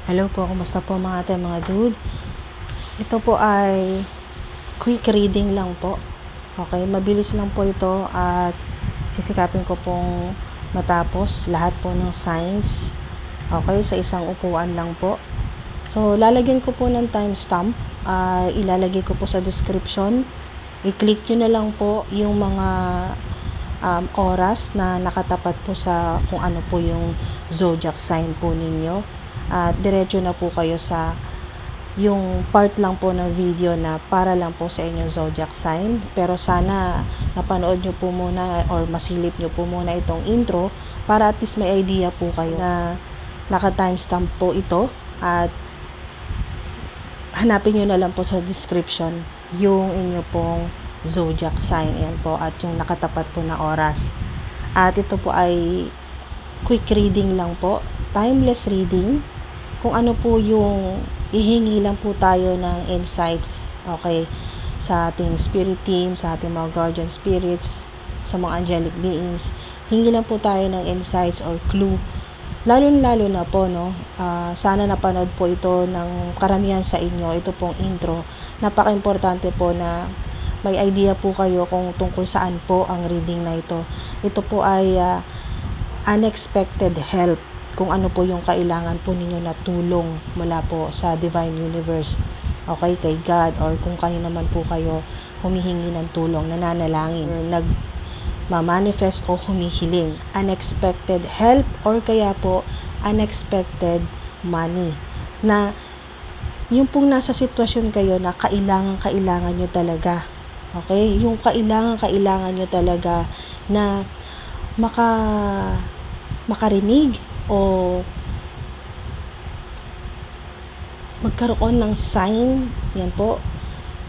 Hello po, kumusta po mga dude? Ito po ay quick reading lang po. Okay, mabilis lang po ito at sisikapin ko pong matapos lahat po ng signs. Okay, sa isang upuan lang po. So, lalagyan ko po ng timestamp. Ilalagay ko po sa description. I-click nyo na lang po yung mga oras na nakatapat po sa kung ano po yung zodiac sign po ninyo. At diretso na po kayo sa yung part lang po ng video na para lang po sa inyong zodiac sign. Pero sana napanood nyo po muna or masilip nyo po muna itong intro para at least may idea po kayo na naka-timestamp po ito. At hanapin nyo na lang po sa description yung inyo pong zodiac sign. Yan po, at yung nakatapat po na oras. At ito po ay quick reading lang po, timeless reading. Kung ano po yung hihingi lang po tayo ng insights, okay, sa ating spirit team, sa ating mga guardian spirits, sa mga angelic beings. Hingi lang po tayo ng insights or clue. Lalo na po, no, sana napanood po ito ng karamihan sa inyo, ito pong intro. Napaka-importante po na may idea po kayo kung tungkol saan po ang reading na ito. Ito po ay unexpected help, kung ano po yung kailangan po ninyo na tulong mula po sa Divine Universe, okay, kay God, or kung kanino naman po kayo humihingi ng tulong, nananalangin, or nagmamanifest o humihiling. Unexpected help or kaya po unexpected money, na yung pong nasa sitwasyon kayo na kailangan nyo talaga, okay, yung kailangan nyo talaga na makarinig o magkaroon ng sign, yan po,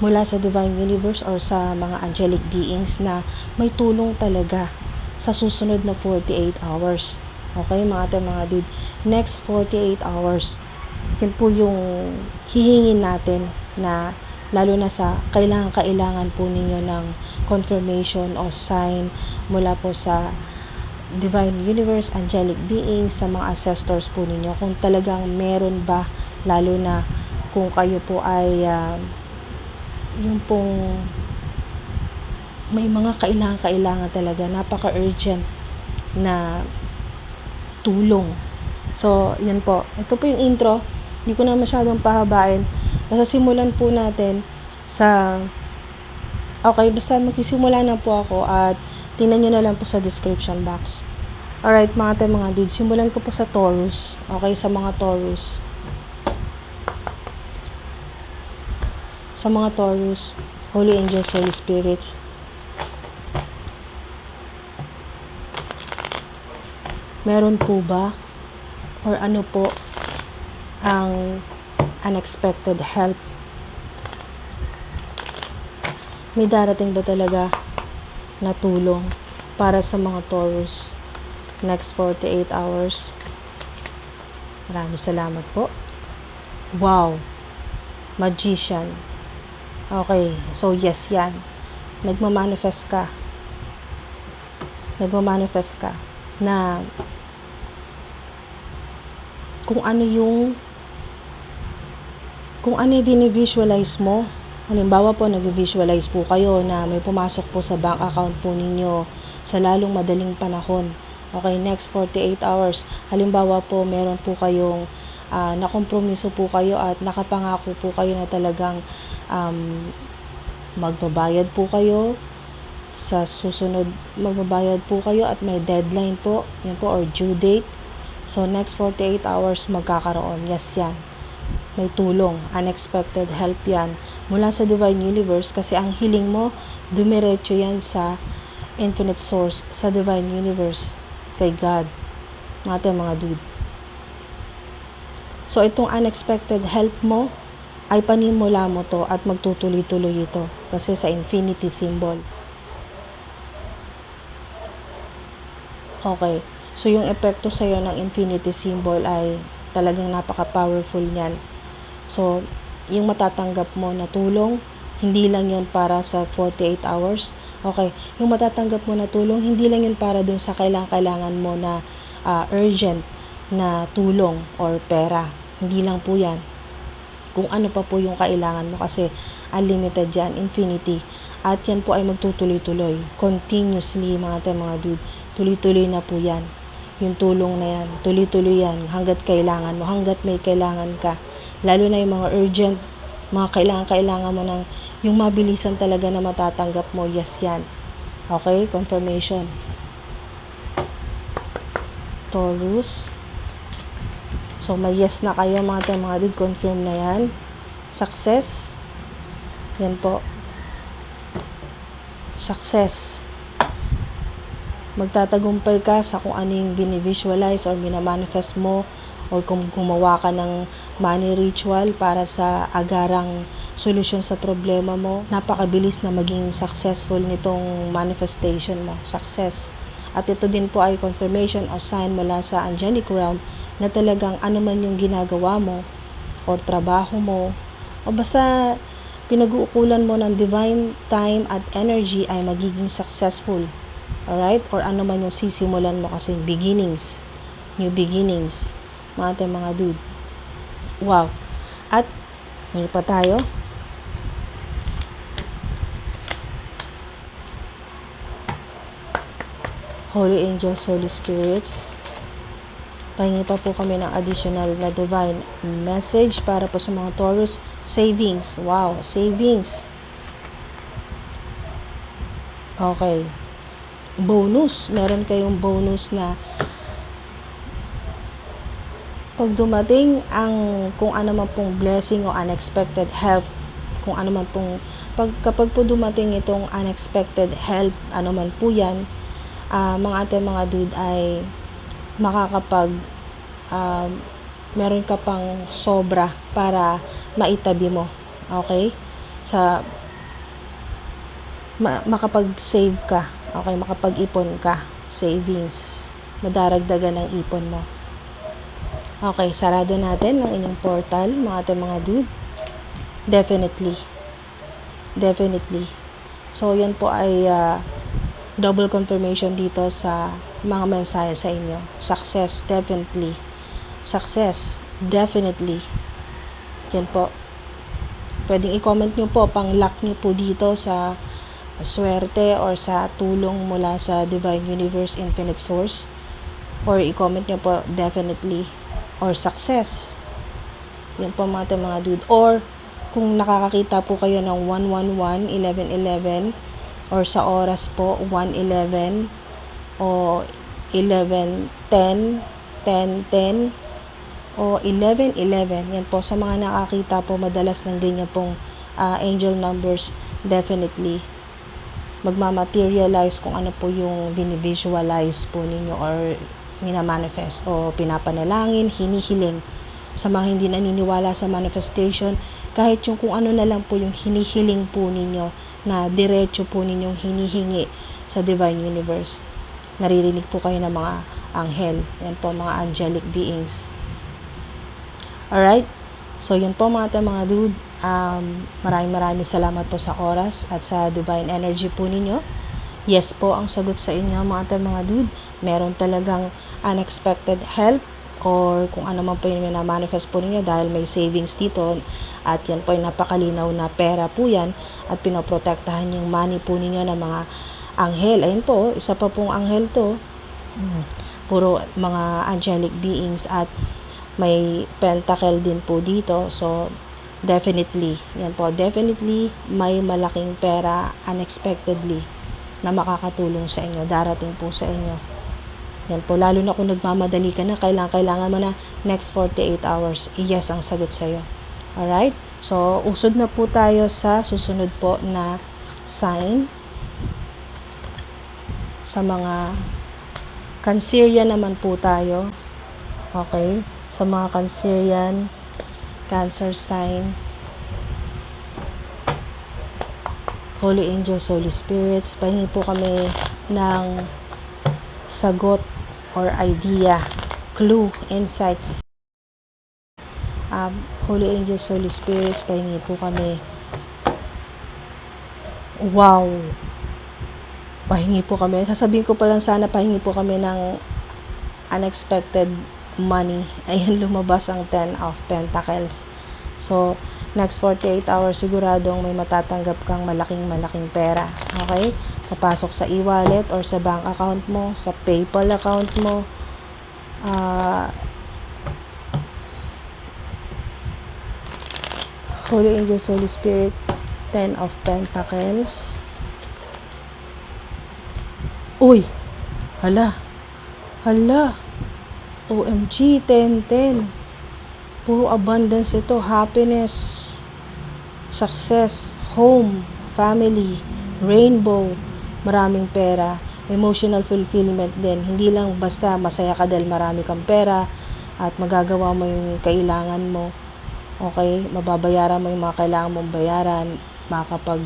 mula sa Divine Universe or sa mga angelic beings na may tulong talaga sa susunod na 48 hours. Okay, mga dude, next 48 hours, yan po yung hihingin natin, na lalo na sa kailangan po ninyo ng confirmation o sign mula po sa Divine Universe, angelic beings, sa mga ancestors po ninyo, kung talagang meron ba, lalo na kung kayo po ay yung pong may mga kailangan talaga, napaka-urgent na tulong. So, yan po. Ito po yung intro. Hindi ko na masyadong pahabain. Basta simulan po natin sa okay, basta magsisimula na po ako at tingnan nyo na lang po sa description box. Alright, mga dude, simulan ko po sa Taurus. Okay, sa mga Taurus. Sa mga Taurus, Holy Angels, Holy Spirits, meron po ba or ano po ang unexpected help? May darating ba talaga na tulong para sa mga Taurus next 48 hours? Maraming salamat po. Wow, Magician. Okay, so yes, yan, nagmamanifest ka na kung ano yung bini-visualize mo. Halimbawa po, nag-visualize po kayo na may pumasok po sa bank account po ninyo sa lalong madaling panahon. Okay, next 48 hours. Halimbawa po, meron po kayong nakompromiso po kayo at nakapangako po kayo na talagang magbabayad po kayo sa susunod, magbabayad po kayo at may deadline po, yan po, or due date. So, next 48 hours magkakaroon. Yes, yan. May tulong, unexpected help yan mula sa Divine Universe, kasi ang hiling mo dumiretso yan sa infinite source, sa Divine Universe, kay God, mga dude. So itong unexpected help mo ay panimula mo to at magtutuloy-tuloy ito kasi sa infinity symbol. Okay, so yung epekto sa'yo ng infinity symbol ay talagang napaka-powerful niyan. So, yung matatanggap mo na tulong, hindi lang yun para sa 48 hours. Okay, yung matatanggap mo na tulong, hindi lang yun para dun sa kailangan mo na urgent na tulong or pera. Hindi lang po yan. Kung ano pa po yung kailangan mo kasi unlimited yan, infinity. At yan po ay magtutuloy-tuloy. Continuously, mga dude. Tuloy-tuloy na po yan. Yung tulong na yan, tuloy-tuloy yan hanggat kailangan mo, hanggat may kailangan ka. Lalo na yung mga urgent, mga kailangan mo ng yung mabilisan talaga na matatanggap mo, yes yan. Okay, confirmation. Taurus. So, may yes na kayo mga dude, confirm na yan. Success. Yan po. Success. Magtatagumpay ka sa kung ano yung binivisualize or minamanifest mo or kung gumawa ka ng money ritual para sa agarang solusyon sa problema mo. Napakabilis na maging successful nitong manifestation mo. Success. At ito din po ay confirmation o sign mula sa angelic realm na talagang ano man yung ginagawa mo or trabaho mo o basta pinag-uukulan mo ng divine time at energy ay magiging successful. Alright? Or ano man yung sisimulan mo kasi beginnings. New beginnings. Mga dude. Wow. At ngayon pa tayo. Holy Angels, Holy Spirits. Pahingi pa po kami ng additional na divine message para po sa mga Taurus. Savings. Wow, savings. Okay. Bonus. Meron kayong bonus na pag dumating ang kung ano man pong blessing o unexpected help, kung ano man pong kapag po dumating itong unexpected help, ano man po yan, mga dude ay makakapag meron ka pang sobra para maitabi mo. Okay? Sa makapag-save ka. Okay? Makapag-ipon ka. Savings. Madaragdagan ng ipon mo. Okay, sarado natin ang inyong portal, mga dude. Definitely. So, yan po ay double confirmation dito sa mga mensahe sa inyo. Success, definitely. Success, definitely. Yan po. Pwedeng i-comment nyo po, pang-lock nyo po dito sa swerte or sa tulong mula sa Divine Universe, Infinite Source. Or i-comment nyo po, definitely. Or success. Yan po mga dude. Or kung nakakakita po kayo ng 111, 1111 or sa oras po 111 o 1110, 1010 o 1111. Yan po sa mga nakakita po madalas ng ganyan pong angel numbers, definitely magmamaterialize kung ano po yung binivisualize po ninyo or minamanifest o pinapanalangin, hinihiling. Sa mga hindi naniniwala sa manifestation, kahit yung kung ano na lang po yung hinihiling po ninyo na diretso po ninyong hinihingi sa Divine Universe. Naririnig po kayo ng mga anghel. Yan po, mga angelic beings. Alright? So, yun po mga dude. Maraming salamat po sa oras at sa divine energy po ninyo. Yes po ang sagot sa inyo mga dude. Meron talagang unexpected help or kung ano man po yung na-manifest po ninyo dahil may savings dito at yan po ay napakalinaw na pera po yan at pinoprotektahan yung money po ninyo ng mga anghel. Ayun po, isa pa pong anghel to. Puro mga angelic beings at may pentacle din po dito. So, definitely, yan po, definitely may malaking pera unexpectedly na makakatulong sa inyo, darating po sa inyo. Yan po, lalo na kung nagmamadali ka na, kailangan mo na next 48 hours. Yes ang sagot sa'yo. Alright? So, usod na po tayo sa susunod po na sign. Sa mga Cancerian naman po tayo. Okay? Sa mga Cancerian, Cancer sign, Holy Angels, Holy Spirits, pahingi po kami ng sagot or idea, clue, insights. Holy Angels, Holy Spirits, pahingi po kami. Wow! Pahingi po kami. Sasabihin ko pa lang sana, pahingi po kami ng unexpected money. Ayan, lumabas ang 10 of Pentacles. So, next 48 hours, siguradong may matatanggap kang malaking pera. Okay? Papasok sa e-wallet or sa bank account mo, sa PayPal account mo. Holy Angels, Holy Spirits, 10 of Pentacles. Uy! Hala! OMG, 10. Puro abundance ito. Happiness, success, home, family, rainbow, maraming pera, emotional fulfillment din. Hindi lang basta masaya ka dahil marami kang pera at magagawa mo yung kailangan mo. Okay? Mababayaran mo yung mga kailangan mong bayaran, makakapag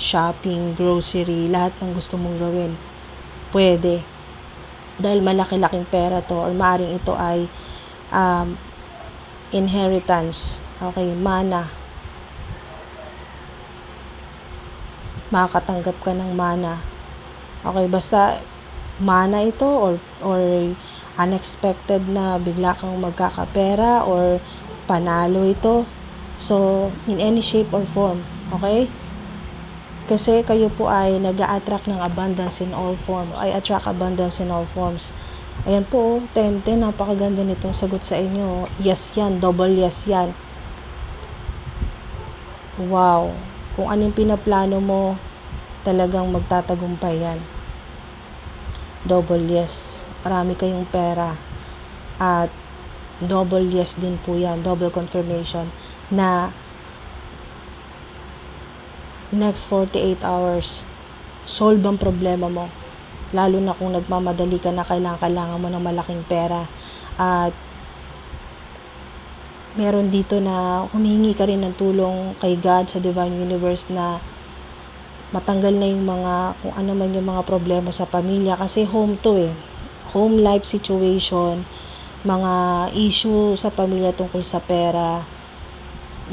shopping, grocery, lahat ng gusto mong gawin. Pwede. Dahil malaki-laking pera to, or maaring ito ay inheritance. Okay, mana. Makakatanggap ka ng mana. Okay, basta mana ito or unexpected na bigla kang magkakapera or panalo ito. So, in any shape or form. Okay? Kasi kayo po ay nag-a-attract ng abundance in all forms. I attract abundance in all forms. Ayan po, 10, napakaganda nitong sagot sa inyo. Yes yan, double yes yan. Wow. Kung anong pinaplano mo, talagang magtatagumpay yan. Double yes. Marami kayong pera. At double yes din po yan, double confirmation na next 48 hours, solve ang problema mo. Lalo na kung nagmamadali ka na kailangan mo ng malaking pera. At meron dito na humingi ka rin ng tulong kay God sa Divine Universe na matanggal na yung mga, kung ano man yung mga problema sa pamilya. Kasi home to home life situation, mga issue sa pamilya tungkol sa pera.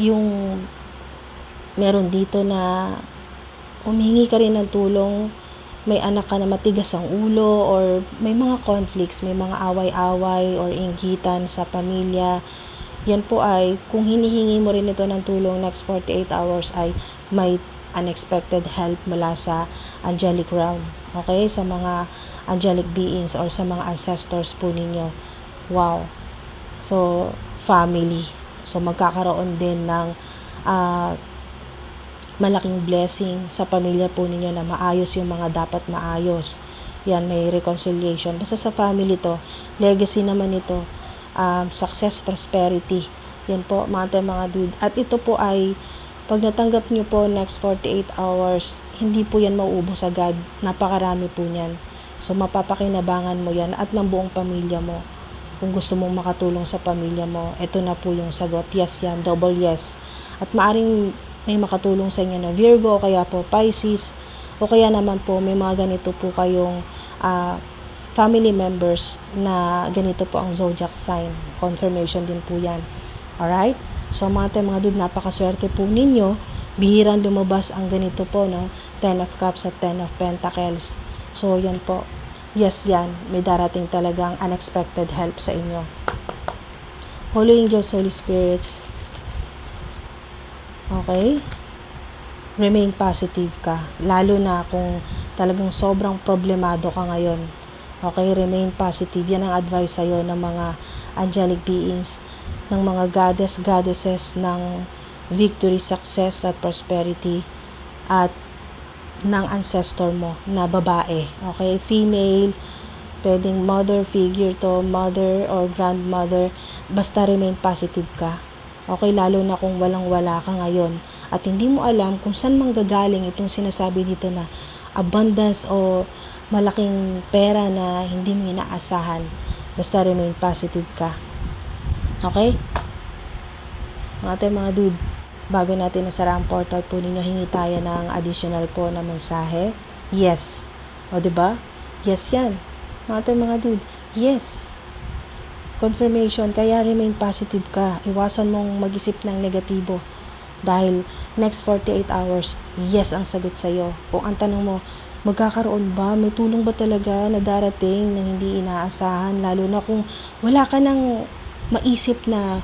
Yung meron dito na humingi ka rin ng tulong, may anak ka na matigas ang ulo, or may mga conflicts, may mga away-away or inggitan sa pamilya. Yan po ay, kung hinihingi mo rin ito ng tulong next 48 hours ay may unexpected help mula sa angelic realm. Okay? Sa mga angelic beings or sa mga ancestors po ninyo. Wow. So, family. So, magkakaroon din ng malaking blessing sa pamilya po ninyo na maayos yung mga dapat maayos. Yan, may reconciliation. Basta sa family to, legacy naman ito, success, prosperity. Yan po, mga dude. At ito po ay, pag natanggap nyo po next 48 hours, hindi po yan mauubos agad. Napakarami po yan. So, mapapakinabangan mo yan at ng buong pamilya mo. Kung gusto mong makatulong sa pamilya mo, ito na po yung sagot. Yes yan, double yes. At maaring may makatulong sa inyo na Virgo, o kaya po Pisces, o kaya naman po may mga ganito po kayong family members na ganito po ang zodiac sign. Confirmation din po yan. Alright? So mga dude, napakaswerte po ninyo. Bihirang lumabas ang ganito po, no? 10 of Cups at 10 of Pentacles. So yan po. Yes yan. May darating talagang unexpected help sa inyo. Holy Angels, Holy Spirits. Okay? Remain positive ka. Lalo na kung talagang sobrang problemado ka ngayon. Okay? Remain positive. Yan ang advice sa'yo ng mga angelic beings, ng mga goddesses ng victory, success, at prosperity, at ng ancestor mo na babae. Okay? Female, pwedeng mother figure to, mother or grandmother. Basta remain positive ka. Okay, lalo na kung walang-wala ka ngayon at hindi mo alam kung saan manggagaling itong sinasabi dito na abundance o malaking pera na hindi mo inaasahan. Basta remain positive ka. Okay? Mga dude, bago natin nasara ang portal po ninyo, hingi tayo ng additional po na mensahe. Yes. O, diba? Yes yan. Mga dude, yes. Confirmation, kaya remain positive ka. Iwasan mong mag-isip ng negatibo. Dahil next 48 hours, yes ang sagot sa'yo. Kung ang tanong mo, magkakaroon ba, may tulong ba talaga na darating na hindi inaasahan, lalo na kung wala ka ng maisip na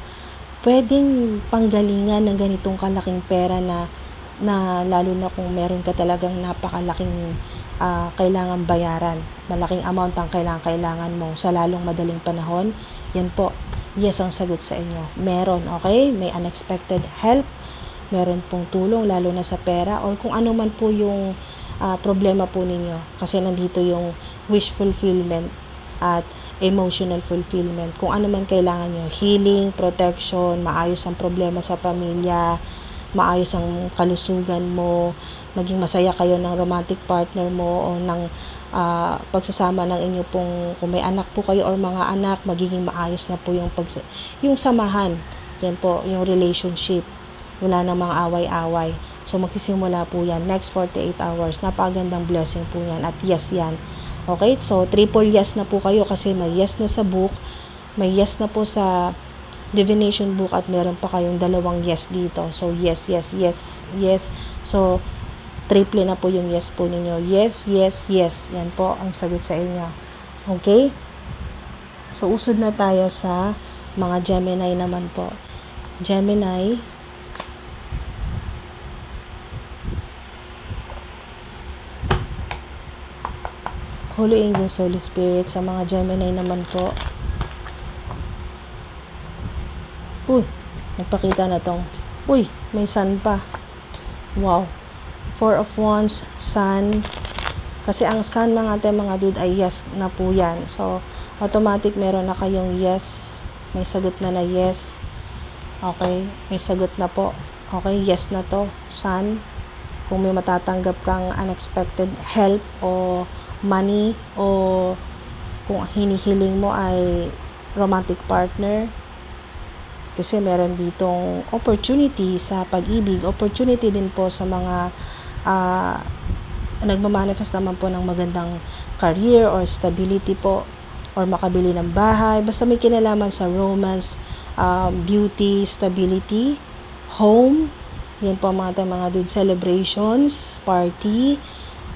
pwedeng panggalingan ng ganitong kalaking pera na lalo na kung meron ka talagang napakalaking kailangan bayaran, malaking amount ang kailangan mo sa lalong madaling panahon. Yan po, yes ang sagot sa inyo. Meron, okay? May unexpected help, meron pong tulong lalo na sa pera or kung ano man po yung problema po ninyo, kasi nandito yung wish fulfillment at emotional fulfillment. Kung ano man kailangan nyo, healing, protection, maayos ang problema sa pamilya, maayos ang kalusugan mo, maging masaya kayo ng romantic partner mo o ng pagsasama ng inyo pong, kung may anak po kayo or mga anak, magiging maayos na po yung samahan. Yan po, yung relationship. Wala na mga away-away. So, magsisimula po yan. Next 48 hours. Napakagandang blessing po yan. At yes yan. Okay? So, triple yes na po kayo kasi may yes na sa book, may yes na po sa divination book at meron pa kayong dalawang yes dito. So, yes, yes, yes, yes. So, triple na po yung yes po ninyo. Yes, yes, yes. Yan po ang sagot sa inyo. Okay? So, usod na tayo sa mga Gemini naman po. Gemini, Holy Angels, Holy Spirit, sa mga Gemini naman po. Uy, nagpakita na tong. Uy, may sun pa. Wow. Four of Wands, sun. Kasi ang sun mga dude ay yes na po yan. So, automatic meron na kayong yes. May sagot na yes. Okay, may sagot na po. Okay, yes na to. Sun. Kung may matatanggap kang unexpected help o money o kung hinihiling mo ay romantic partner, kasi meron ditong opportunity sa pag-ibig, opportunity din po sa mga nagmamanifest naman po ng magandang career or stability po or makabili ng bahay, basta may kinalaman sa romance, beauty, stability, home. Yan po mga dude, celebrations, party.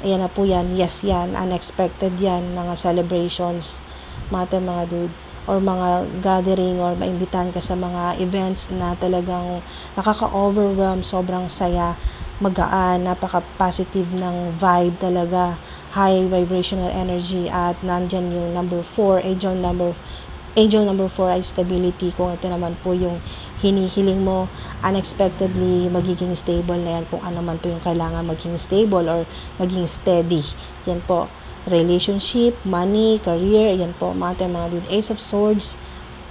Ayan na po yan, yes yan, unexpected yan, mga celebrations, mga dude, or mga gathering, or maimbitahan ka sa mga events na talagang nakaka-overwhelm, sobrang saya, magaan, napaka-positive ng vibe talaga, high vibrational energy, at nandyan yung number 4, angel number 4 ay stability. Kung ito naman po yung hinihiling mo, unexpectedly magiging stable na yan, kung ano man po yung kailangan maging stable or maging steady. Yan po, relationship, money, career, yan po mga dude. Ace of Swords,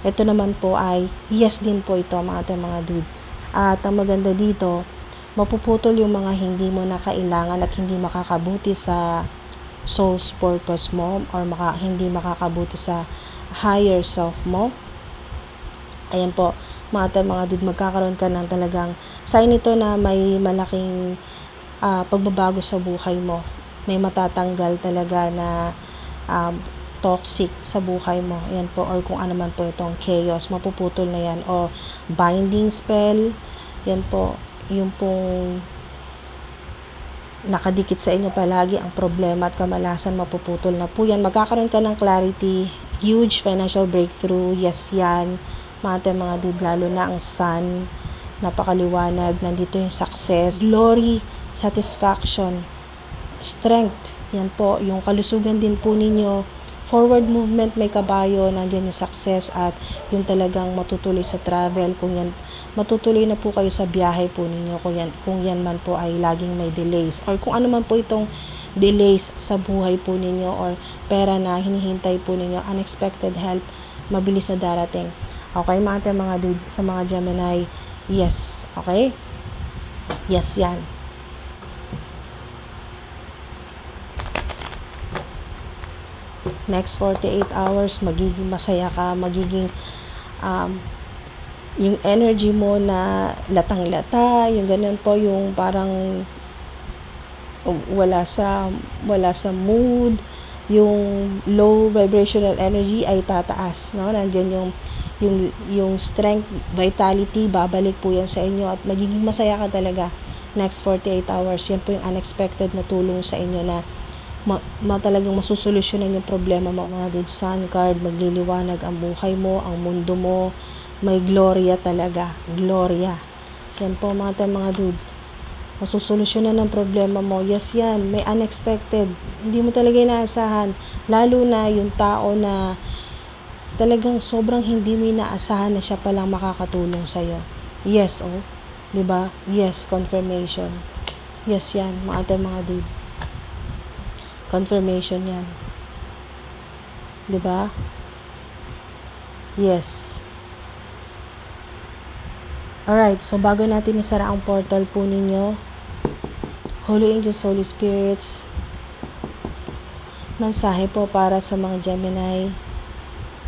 ito naman po ay yes din po ito mga dude. At ang maganda dito, mapuputol yung mga hindi mo na kailangan at hindi makakabuti sa soul's purpose mo or hindi makakabuti sa higher self mo. Ayan po mga dude, magkakaroon ka ng talagang sign ito na may malaking pagbabago sa buhay mo. May matatanggal talaga na toxic sa buhay mo. Ayan po, or kung ano man po itong chaos, mapuputol na yan, o binding spell. Yan po, yung pong nakadikit sa inyo palagi ang problema at kamalasan, mapuputol na po yan. Magkakaroon ka ng clarity, huge financial breakthrough, yes yan mga dude, lalo na ang sun, napakaliwanag, nandito yung success, glory, satisfaction, strength, yan po, yung kalusugan din po ninyo, forward movement, may kabayo, nandyan yung success, at yung talagang matutuloy sa travel, kung yan, matutuloy na po kayo sa biyahe po ninyo, kung yan man po ay laging may delays, or kung ano man po itong delays sa buhay po ninyo, or pera na hinihintay po ninyo, unexpected help, mabilis na darating. Okay, mga dude, sa mga Gemini, yes, okay? Yes yan. Next 48 hours, magiging masaya ka, magiging yung energy mo na latang-lata, yung ganyan po, yung parang wala sa mood, yung low vibrational energy ay tataas, no? Nandiyan yung strength, vitality, babalik po yan sa inyo at magiging masaya ka talaga next 48 hours. Yan po yung unexpected na tulong sa inyo na talagang masusolusyonan yung problema mo, mga dude. Sun card, magliliwanag ang buhay mo, ang mundo mo, may gloria talaga, gloria. Yan po mga dude, masusolusyonan ng problema mo. Yes, yan, may unexpected, hindi mo talaga inaasahan, lalo na yung tao na talagang sobrang hindi mo inaasahan na siya palang makakatulong sa'yo. Yes, diba? Yes, confirmation. Yes, yan, mga dude. Confirmation yan. Diba? Yes. Alright, so bago natin isara ang portal po ninyo, Holy Angels, Holy Spirits, mensahe po para sa mga Gemini,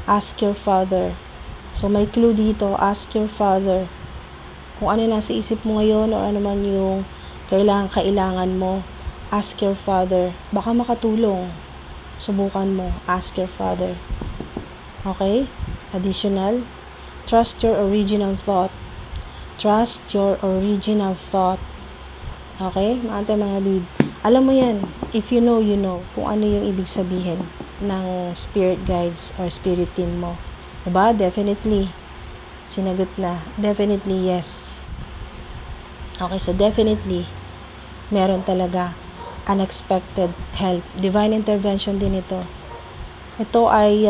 ask your Father. So may clue dito, ask your Father. Kung ano nasa isip mo ngayon o ano man yung kailangan mo, ask your Father. Baka makatulong. Subukan mo, ask your Father. Okay? Additional, trust your original thought. Trust your original thought. Okay? Mga dude. Alam mo yan. If you know, you know. Kung ano yung ibig sabihin ng spirit guides or spirit team mo. Diba? Definitely. Sinagot na. Definitely, yes. Okay, so definitely, meron talaga unexpected help. Divine intervention din ito. Ito ay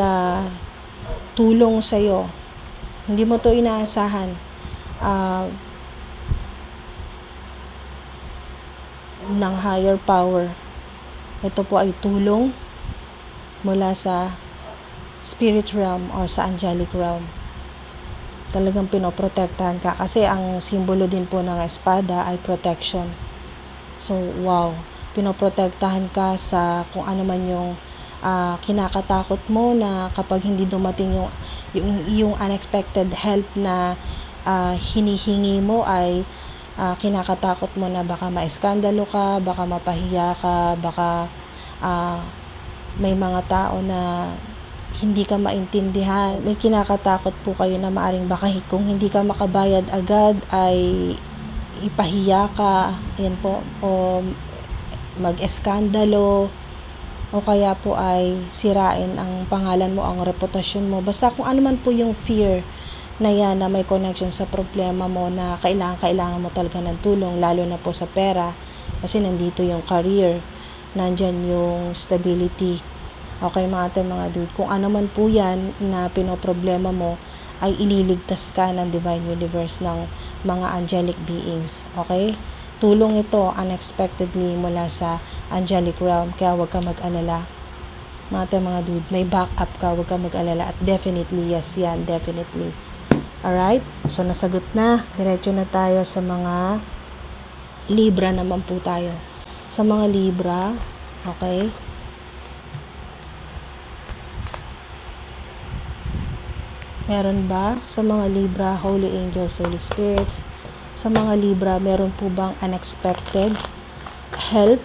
tulong sa'yo. Hindi mo to inaasahan. Ng higher power. Ito po ay tulong mula sa spirit realm or sa angelic realm. Talagang pinoprotektahan ka kasi ang simbolo din po ng espada ay protection. So wow, pinoprotektahan ka sa kung ano man yung kinakatakot mo na kapag hindi dumating yung unexpected help na hinihingi mo ay kinakatakot mo na baka maiskandalo ka, baka mapahiya ka, baka may mga tao na hindi ka maintindihan. May kinakatakot po kayo na maaring baka kung hindi ka makabayad agad ay ipahiya ka, ayan po, o mag-eskandalo, o kaya po ay sirain ang pangalan mo, ang reputasyon mo. Basta kung ano man po yung fear na yan na may connection sa problema mo na kailangan mo talaga ng tulong, lalo na po sa pera kasi nandito yung career, nandyan yung stability. Okay mga dude, kung ano man po yan na pinoproblema mo ay ililigtas ka ng Divine Universe ng mga angelic beings. Okay? Tulong ito unexpectedly mula sa angelic realm, kaya huwag ka mag-alala. Mga dude, may backup ka, huwag ka mag-alala. At definitely, yes yan, definitely. Alright? So, nasagot na. Diretso na tayo sa mga Libra naman po tayo. Sa mga Libra, okay? Meron ba sa mga Libra, Holy Angels, Holy Spirits? Sa mga Libra, meron po bang unexpected help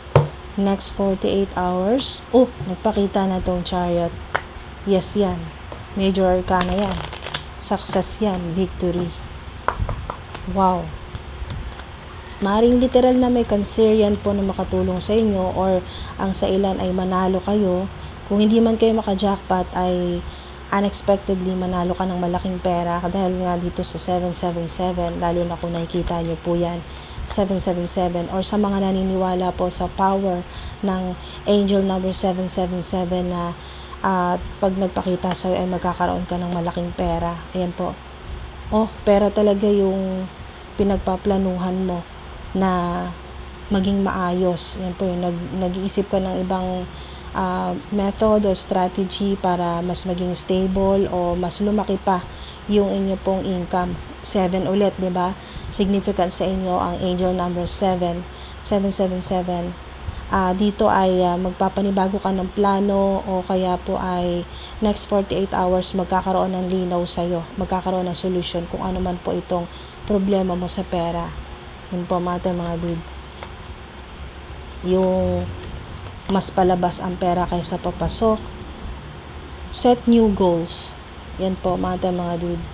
next 48 hours? Oh, nagpakita na tong Chariot. Yes, yan. Major Arcana yan. Success yan. Victory. Wow. Maring literal na may Cancerian po na makatulong sa inyo or ang sa ilan ay manalo kayo. Kung hindi man kayo maka-jackpot ay unexpectedly manalo ka ng malaking pera dahil nga dito sa 777, lalo na kung nakikita nyo po yan, 777, or sa mga naniniwala po sa power ng angel number 777 na pag nagpakita sa'yo ay magkakaroon ka ng malaking pera. Ayan po. Oh, pera talaga yung pinagpaplanuhan mo na maging maayos. Ayan po, nag-iisip ka ng ibang method o strategy para mas maging stable o mas lumaki pa yung inyo pong income. 7 ulit, di ba? Significant sa inyo ang angel number 7, 777. Dito ay magpapanibago ka ng plano o kaya po ay next 48 hours magkakaroon ng linaw sa'yo, magkakaroon ng solution kung ano man po itong problema mo sa pera. Yun po mga dude, yung mas palabas ang pera kaysa papasok. Set new goals. Yan po mga dude,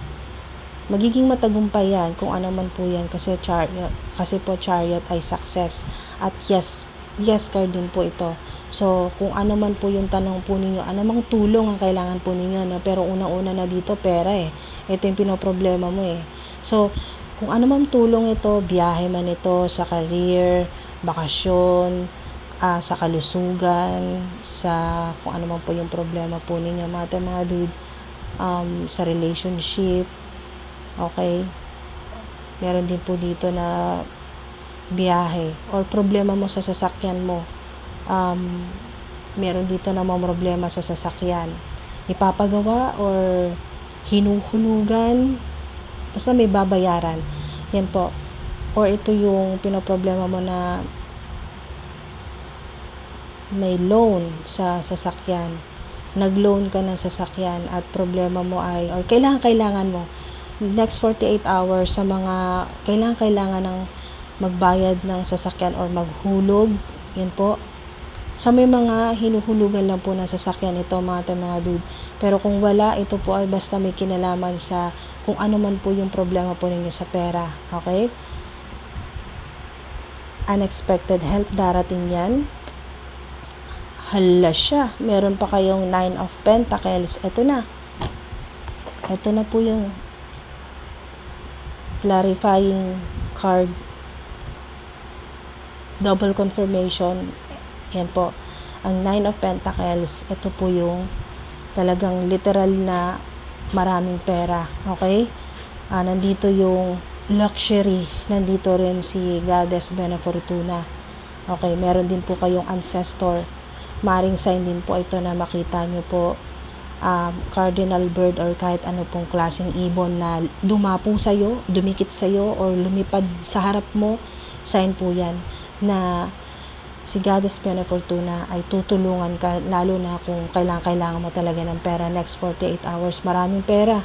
magiging matagumpay yan kung ano man po yan kasi Chariot ay success. At yes, Yes card din po ito. So, kung ano man po yung tanong po ninyo, ano mang tulong ang kailangan po ninyo, no? Pero unang-una na dito, pera eh. Ito yung pinoproblema mo eh. So, kung ano mang tulong ito, biyahe man ito sa career, bakasyon, sa kalusugan, sa kung ano man po yung problema po ninyo, mga dude, sa relationship, okay? Meron din po dito na biyahe or problema mo sa sasakyan mo. Meron dito na mga problema sa sasakyan, ipapagawa or hinuhulugan, basta may babayaran, yan po. Or ito yung pinoproblema mo na may loan sa sasakyan, nag-loan ka ng sasakyan at problema mo ay, or kailangan mo next 48 hours sa mga kailangan ng magbayad ng sasakyan or maghulog, yan po. Sa may mga hinuhulugan lang po ng sasakyan ito, mga dude. Pero kung wala, ito po ay basta may kinalaman sa kung ano man po yung problema po ninyo sa pera. Okay? Unexpected help, darating yan. Hala siya. Meron pa kayong 9 of Pentacles. Ito na. Ito na po yung clarifying card. Double confirmation. Yan po. Ang 9 of Pentacles, ito po yung talagang literal na maraming pera. Okay? Nandito yung luxury. Nandito rin si Goddess Benefortuna. Okay? Meron din po kayong ancestor. Maring sign din po ito na makita nyo po. Cardinal bird or kahit ano pong klaseng ibon na dumapo sa'yo, dumikit sa'yo, or lumipad sa harap mo. Sign po yan na si Goddess Benefortuna ay tutulungan ka, lalo na kung kailangan mo talaga ng pera next 48 hours. Maraming pera.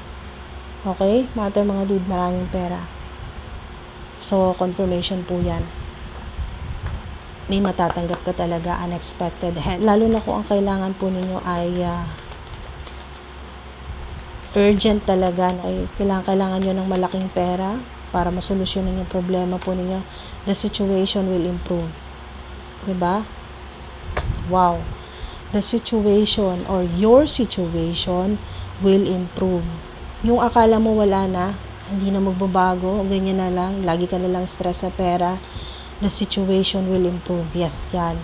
Okay? Mga dude, maraming pera. So, confirmation po yan. May matatanggap ka talaga, unexpected help. Lalo na kung ang kailangan po ninyo ay urgent talaga. Kailangan nyo ng malaking pera para masolusyonan yung problema po ninyo. The situation will improve. Diba? Wow. The situation or your situation will improve. Yung akala mo wala na, hindi na magbabago, ganyan na lang, lagi ka na lang stress sa pera, the situation will improve. Yes, yan.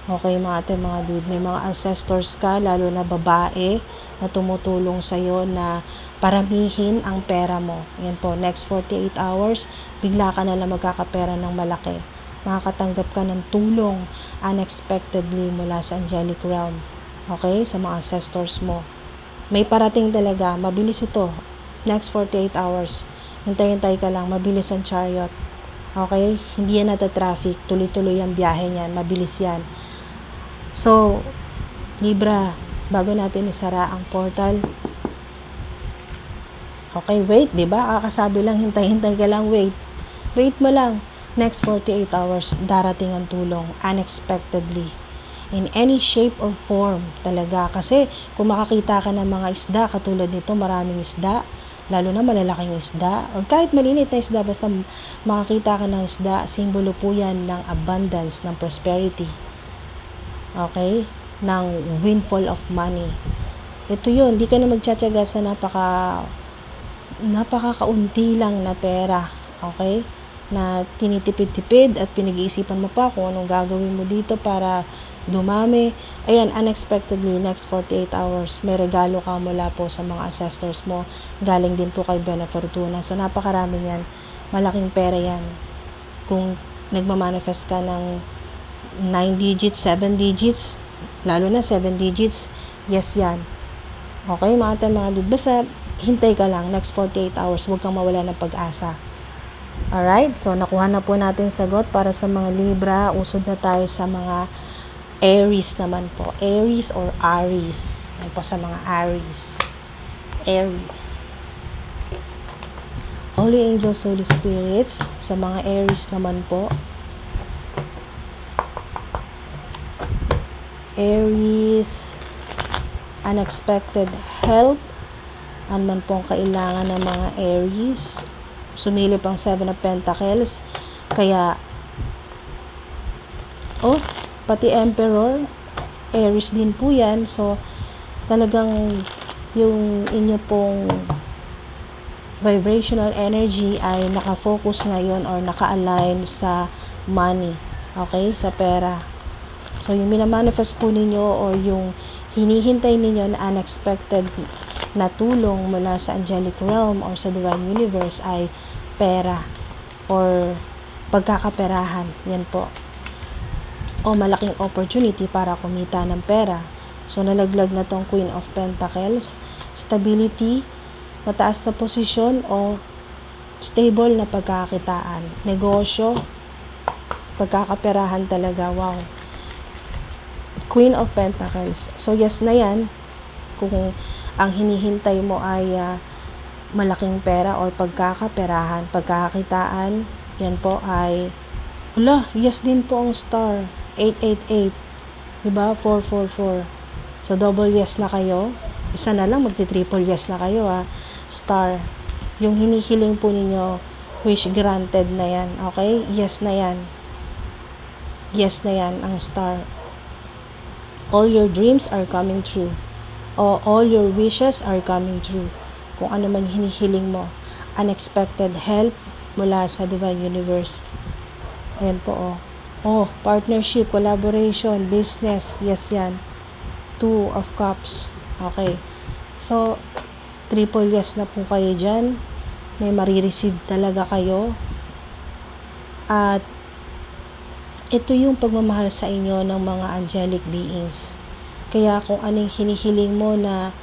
Okay, mga dude, may mga ancestors ka, lalo na babae, na tumutulong sa'yo na paramihin ang pera mo. Yan po, next 48 hours, bigla ka na lang magkakapera ng malaki. Makakatanggap ka ng tulong unexpectedly mula sa angelic realm. Okay? Sa mga ancestors mo. May parating talaga. Mabilis ito. Next 48 hours. Hintay-hintay ka lang. Mabilis ang chariot. Okay? Hindi yan nata-traffic. Tuloy-tuloy ang biyahe niyan. Mabilis yan. So, Libra, bago natin isara ang portal. Okay, wait. Diba? Kakasabi lang, hintay-hintay ka lang. Wait. Wait mo lang. Next 48 hours, darating ang tulong unexpectedly. In any shape or form talaga. Kasi kung makakita ka ng mga isda, katulad nito, maraming isda, lalo na malalaking isda, or kahit maliit na isda, basta makakita ka ng isda, simbolo po yan ng abundance, ng prosperity. Okay? Ng windfall of money. Ito yun, di ka na magtsatsaga sa napakakaunti lang na pera. Okay? Na tinitipid-tipid at pinag-iisipan mo pa kung anong gagawin mo dito para dumami. Ayan, unexpectedly, next 48 hours, may regalo ka mula po sa mga ancestors mo. Galing din po kay Benefortuna. So, napakarami yan. Malaking pera yan. Kung nagmamanifest ka ng 9 digits, 7 digits, lalo na 7 digits, yes yan. Okay, mga dude, basta hintay ka lang, next 48 hours, huwag kang mawala ng pag-asa. Alright, so nakuha na po natin sagot para sa mga Libra. Usod na tayo sa mga Aries naman po. Aries or Aries. Yan po sa mga Aries. Aries. Holy Angels, Holy Spirits. Sa mga Aries naman po. Aries. Unexpected help. Ano man po ang kailangan ng mga Aries. Sumilip ang 7 of Pentacles. Kaya Oh, pati Emperor, Aries din po yan. So, talagang yung inyo pong vibrational energy ay nakafocus ngayon or naka-align sa money. Okay? Sa pera. So, yung minamanifest po ninyo or yung hinihintay ninyo na unexpected na tulong mula sa angelic realm or sa divine universe ay pera or pagkakaperahan. Yan po. O malaking opportunity para kumita ng pera. So, nalaglag na tong Queen of Pentacles. Stability, mataas na posisyon o stable na pagkakitaan. Negosyo, pagkakaperahan talaga. Wow. Queen of Pentacles. So, yes na yan. Kung ang hinihintay mo ay malaking pera or pagkakaperahan, pagkakakitaan, yan po ay yes din po ang star. 888. Diba? 444. So, double yes na kayo. Isa na lang, magti-triple yes na kayo Star. Yung hinihiling po ninyo, wish granted na yan. Okay? Yes na yan. Yes na yan ang star. All your dreams are coming true. O all your wishes are coming true. Kung ano man hinihiling mo. Unexpected help mula sa divine universe. Ayan po partnership, collaboration, business. Yes yan. 2 of Cups. Okay. So, triple yes na po kayo dyan. May marireceive talaga kayo. At ito yung pagmamahal sa inyo ng mga angelic beings. Kaya kung anong hinihiling mo na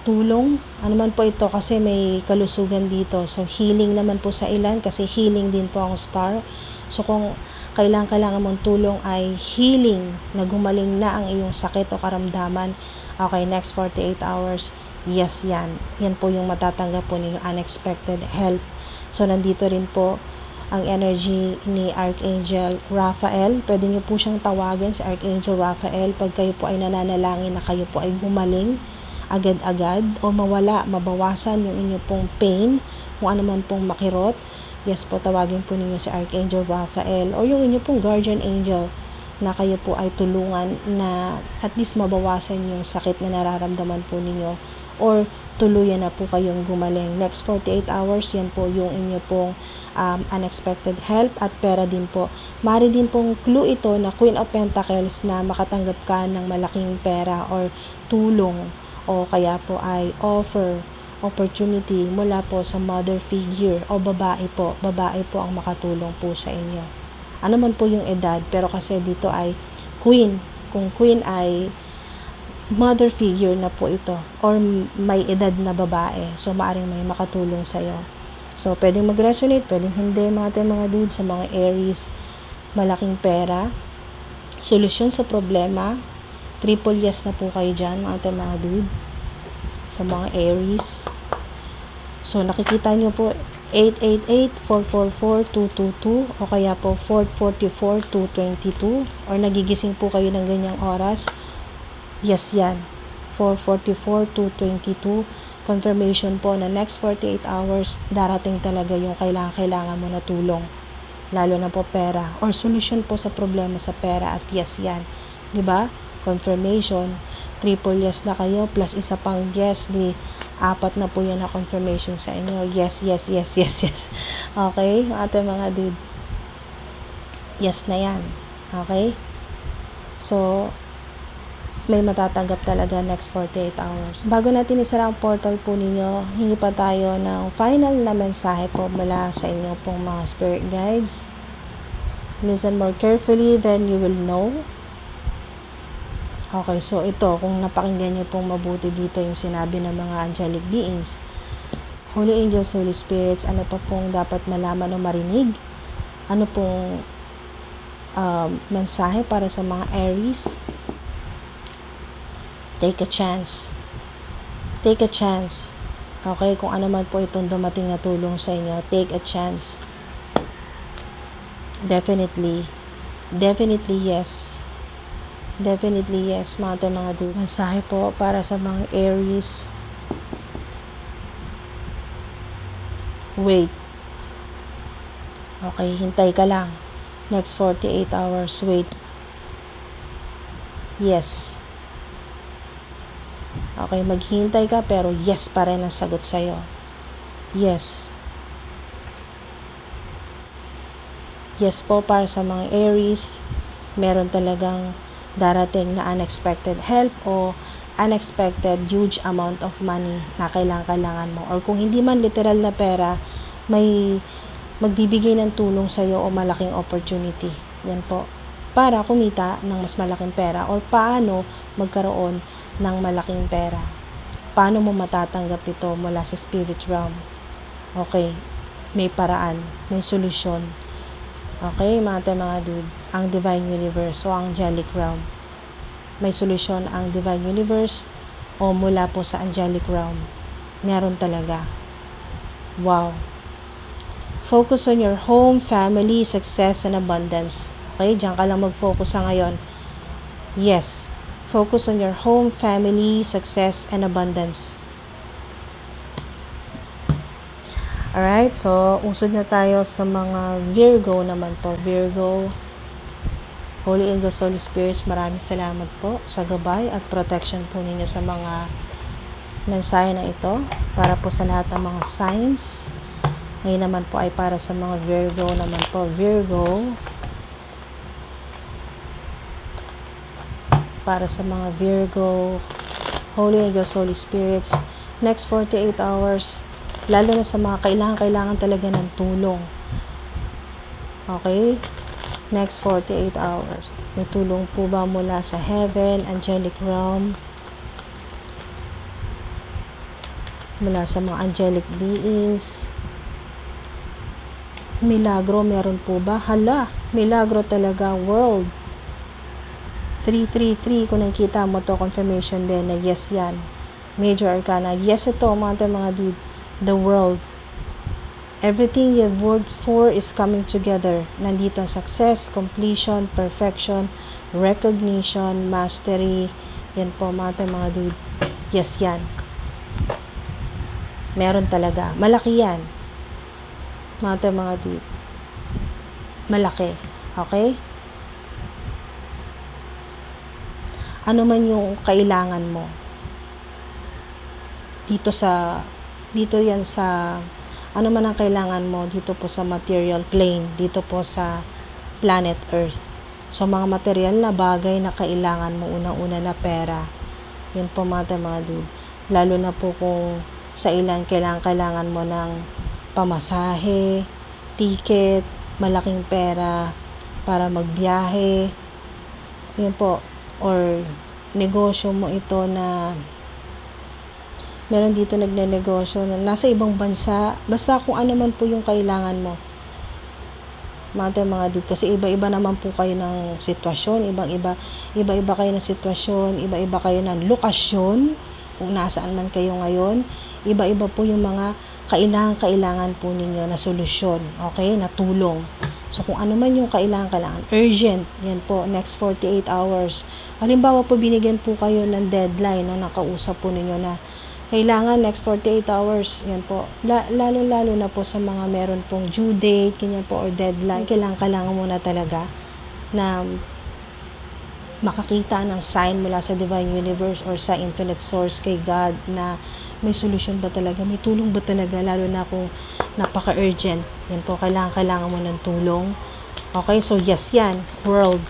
tulong, ano man po ito kasi may kalusugan dito. So, healing naman po sa ilan kasi healing din po ang star. So, kung kailangan mong tulong ay healing na gumaling na ang iyong sakit o karamdaman. Okay, next 48 hours. Yes, yan. Yan po yung matatanggap po ninyo unexpected help. So, nandito rin po ang energy ni Archangel Raphael. Pwede nyo po siyang tawagan si Archangel Raphael pag kayo po ay nananalangin na kayo po ay gumaling agad-agad o mawala, mabawasan yung inyo pong pain, kung ano man pong makirot. Yes po, tawagin po ninyo si Archangel Raphael o yung inyo pong guardian angel na kayo po ay tulungan na at least mabawasan yung sakit na nararamdaman po ninyo or tuluyan na po kayong gumaling. Next 48 hours, yan po yung inyo pong unexpected help at pera din po. Mari din pong clue ito na Queen of Pentacles na makatanggap ka ng malaking pera or tulong o kaya po ay opportunity mula po sa mother figure o babae po ang makatulong po sa inyo. Ano man po yung edad, pero kasi dito ay queen. Kung queen ay mother figure na po ito or may edad na babae. So, maaring may makatulong sa'yo. So, pwedeng mag-resonate, pwedeng hindi mga dude sa mga Aries. Malaking pera. Solusyon sa problema. Triple yes na po kayo dyan, mga dude. Sa mga Aries. So, nakikita nyo po 888-444-222 o kaya po 444-222 or nagigising po kayo ng ganyang oras. Yes, yan. 444-222. Confirmation po na next 48 hours, darating talaga yung kailangan mo na tulong. Lalo na po pera. Or solution po sa problema sa pera. At yes, yan. Diba? Confirmation. Triple yes na kayo. Plus isa pang yes. Apat na po yan na confirmation sa inyo. Yes, yes, yes, yes, yes. Okay? Ating mga dude. Yes na yan. Okay? So, may matatanggap talaga next 48 hours. Bago natin isara ang portal po ninyo, hingi pa tayo ng final na mensahe po mula sa inyo pong mga spirit guides. Listen more carefully, then you will know. Okay, so ito, kung napakinggan nyo pong mabuti dito yung sinabi ng mga angelic beings, Holy Angels, Holy Spirits, ano pa pong dapat malaman o marinig? Ano pong mensahe para sa mga Aries? Take a chance. Take a chance. Okay, kung ano man po itong dumating na tulong sa inyo, take a chance. Definitely yes. Definitely yes, mga dude. Mensahe po para sa mga Aries. Wait. Okay, hintay ka lang. Next 48 hours, wait. Yes. Okay, maghihintay ka pero yes pa rin ang sagot sa'yo. Yes. Yes po para sa mga Aries, meron talagang darating na unexpected help o unexpected huge amount of money na kailangan mo. Or kung hindi man literal na pera, may magbibigay ng tulong sa'yo o malaking opportunity. Yan po. Para kumita ng mas malaking pera or paano magkaroon ng malaking pera. Paano mo matatanggap ito mula sa spirit realm? Okay, may paraan, may solusyon. Okay, mga dude, ang divine universe o angelic realm. May solusyon ang divine universe o mula po sa angelic realm. Meron talaga. Wow. Focus on your home, family, success, and abundance. Okay, diyan ka lang mag-focus sa ngayon. Yes. Focus on your home, family, success, and abundance. Alright, so usod na tayo sa mga Virgo naman po. Virgo, Holy Angels, Holy Spirits, maraming salamat po sa gabay at protection po ninyo sa mga mensahe na ito para po sa lahat ng mga signs. Ngayon naman po ay para sa mga Virgo naman po. Virgo, para sa mga Virgo, Holy Angels, Holy Spirits, next 48 hours, lalo na sa mga kailangan talaga ng tulong. Okay? Next 48 hours. May tulong po ba mula sa heaven, angelic realm, mula sa mga angelic beings? Milagro, meron po ba? Hala, milagro talaga, world. 333, kung nakikita mo to, confirmation din na yes yan. Major Arcana, yes ito, mga dude. The world. Everything you've worked for is coming together. Nandito ang success, completion, perfection, recognition, mastery. Yan po, mga dude. Yes yan. Meron talaga. Malaki yan. Mga dude. Malaki. Okay? Ano man yung kailangan mo. Dito yan sa ano man ang kailangan mo dito po sa material plane, dito po sa planet Earth. So mga material na bagay na kailangan mo, unang-una na pera. Yan po mga dude. Lalo na po kung sa ilan kailangan mo ng pamasahe, ticket, malaking pera para magbiyahe. Yan po. Or negosyo mo ito na meron dito nagne-negosyo na nasa ibang bansa, basta kung ano man po yung kailangan mo. Mga dude, kasi iba-iba naman po kayo ng sitwasyon, iba-iba kayo ng sitwasyon, iba-iba kayo ng lokasyon, kung nasaan man kayo ngayon, iba-iba po yung mga kailangan po ninyo na solusyon, okay, na tulong. So kung ano man yung kailangan, urgent, yan po, next 48 hours. Halimbawa po, binigyan po kayo ng deadline, no, nakausap po ninyo na kailangan next 48 hours, yan po. Lalo na po sa mga meron pong due date, ganyan po, or deadline. Kailangan muna talaga na makakita ng sign mula sa divine universe or sa infinite source kay God na may solusyon ba talaga, may tulong ba talaga, lalo na kung napaka-urgent. Yan po, kailangan mo ng tulong. Okay, so yes yan, world.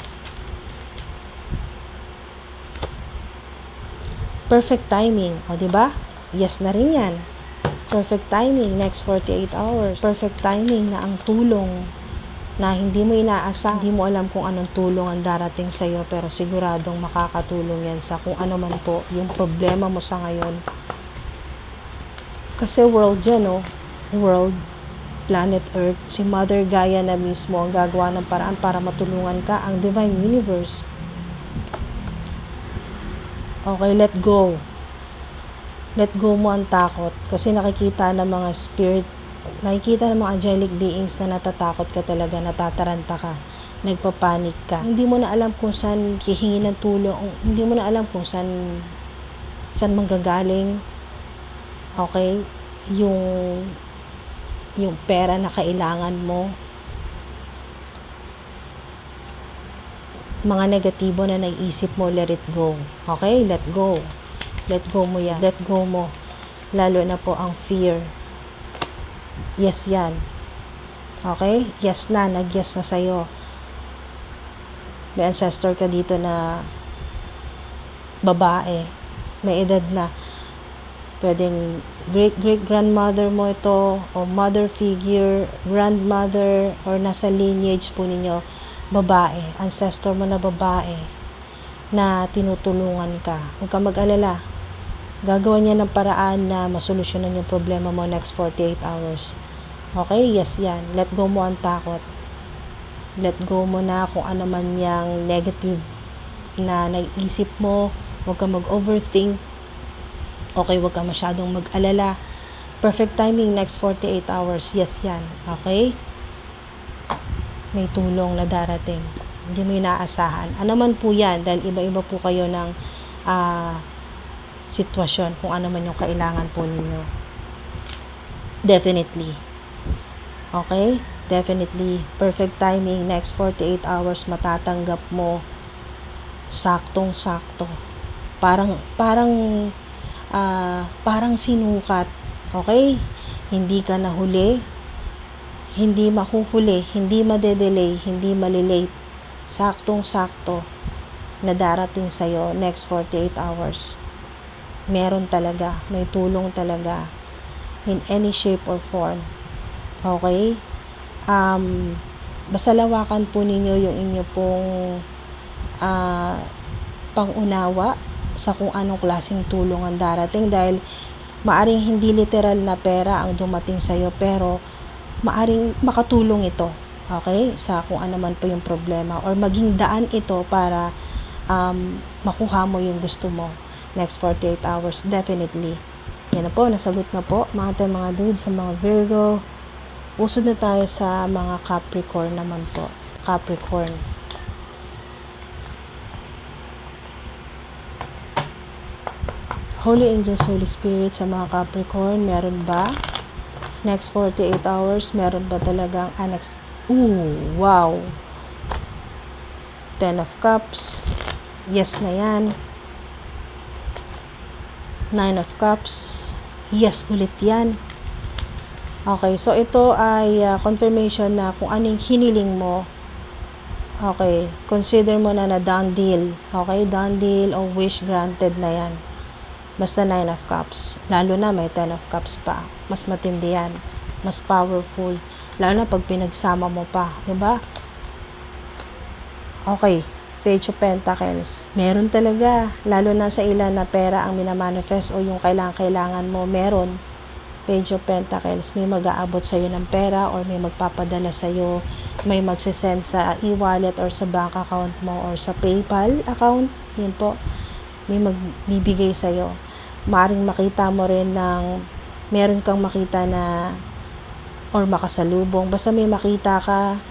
Perfect timing, o diba? Yes na rin yan. Perfect timing, next 48 hours. Perfect timing na ang tulong na hindi mo inaasa, hindi mo alam kung anong tulong ang darating sa iyo, pero siguradong makakatulong yan sa kung ano man po yung problema mo sa ngayon. Kasi world yan, no? World, planet Earth, si Mother Gaia na mismo ang gagawa ng paraan para matulungan ka, ang divine universe. Okay, let go. Let go mo ang takot. Kasi nakikita ng mga spirit, nakikita ng mga angelic beings na natatakot ka talaga, natataranta ka, nagpapanik ka. Hindi mo na alam kung saan hihingi ng tulong, hindi mo na alam kung saan manggagaling. Okay? Yung pera na kailangan mo. mga negatibo na naiisip mo, let it go. Okay? Let go. Let go mo yan. Let go mo. Lalo na po ang fear. Yes yan. Okay? Yes na. Nag-yes na sa'yo. May ancestor ka dito na babae. May edad na. Pwedeng great-great-grandmother mo ito, o mother figure, grandmother, or nasa lineage po ninyo, babae. Ancestor mo na babae na tinutulungan ka. Huwag kang mag-alala. Gagawa niya ng paraan na masolusyonan yung problema mo next 48 hours. Okay? Yes yan. Let go mo ang takot. Let go mo na kung ano man yung negative na naiisip mo. Huwag kang mag-overthink. Okay, huwag kang masyadong mag-alala. Perfect timing next 48 hours. Yes yan. Okay? May tulong na darating. Hindi mo inaasahan. Ano man po yan, dahil iba-iba po kayo ng sitwasyon, kung ano man yung kailangan po ninyo. Definitely. Okay? Definitely. Perfect timing. Next 48 hours, matatanggap mo saktong-sakto. Parang sinukat. Okay? Hindi ka nahuli. Hindi mahuhuli. Hindi madedelay. Hindi malilate. Saktong-sakto na darating sa'yo next 48 hours. Meron talaga. May tulong talaga. In any shape or form. Okay? Basta lawakan po ninyo yung inyo pong pangunawa sa kung anong klaseng tulong ang darating, dahil maaring hindi literal na pera ang dumating sa'yo, pero maaring makatulong ito, okay, sa kung ano man po yung problema, or maging daan ito para makuha mo yung gusto mo next 48 hours. Definitely. Yan na po, nasagot na po mga dudes. Sa mga Virgo, usod na tayo sa mga Capricorn naman po. Capricorn. Holy Angels, Holy Spirit, sa mga Capricorn, meron ba? Next 48 hours, meron ba talagang wow! 10 of Cups. Yes na yan. 9 of Cups. Yes ulit yan. Okay, so ito ay confirmation na kung anong hiniling mo. Okay, consider mo na done deal. Okay, done deal o wish granted na yan. Basta 9 of Cups. Lalo na may 10 of Cups pa. Mas matindi yan. Mas powerful. Lalo na pag pinagsama mo pa. Diba? Okay. Page of Pentacles. Meron talaga. Lalo na sa ilan na pera ang minamanifest o yung kailangan mo. Meron. Page of Pentacles. May mag-aabot sa'yo ng pera or may magpapadala sa'yo. May magsisend sa e-wallet or sa bank account mo or sa PayPal account. Yun po. May magbibigay sa'yo. Maaring makita mo rin meron kang makita na or makasalubong. Basta may makita ka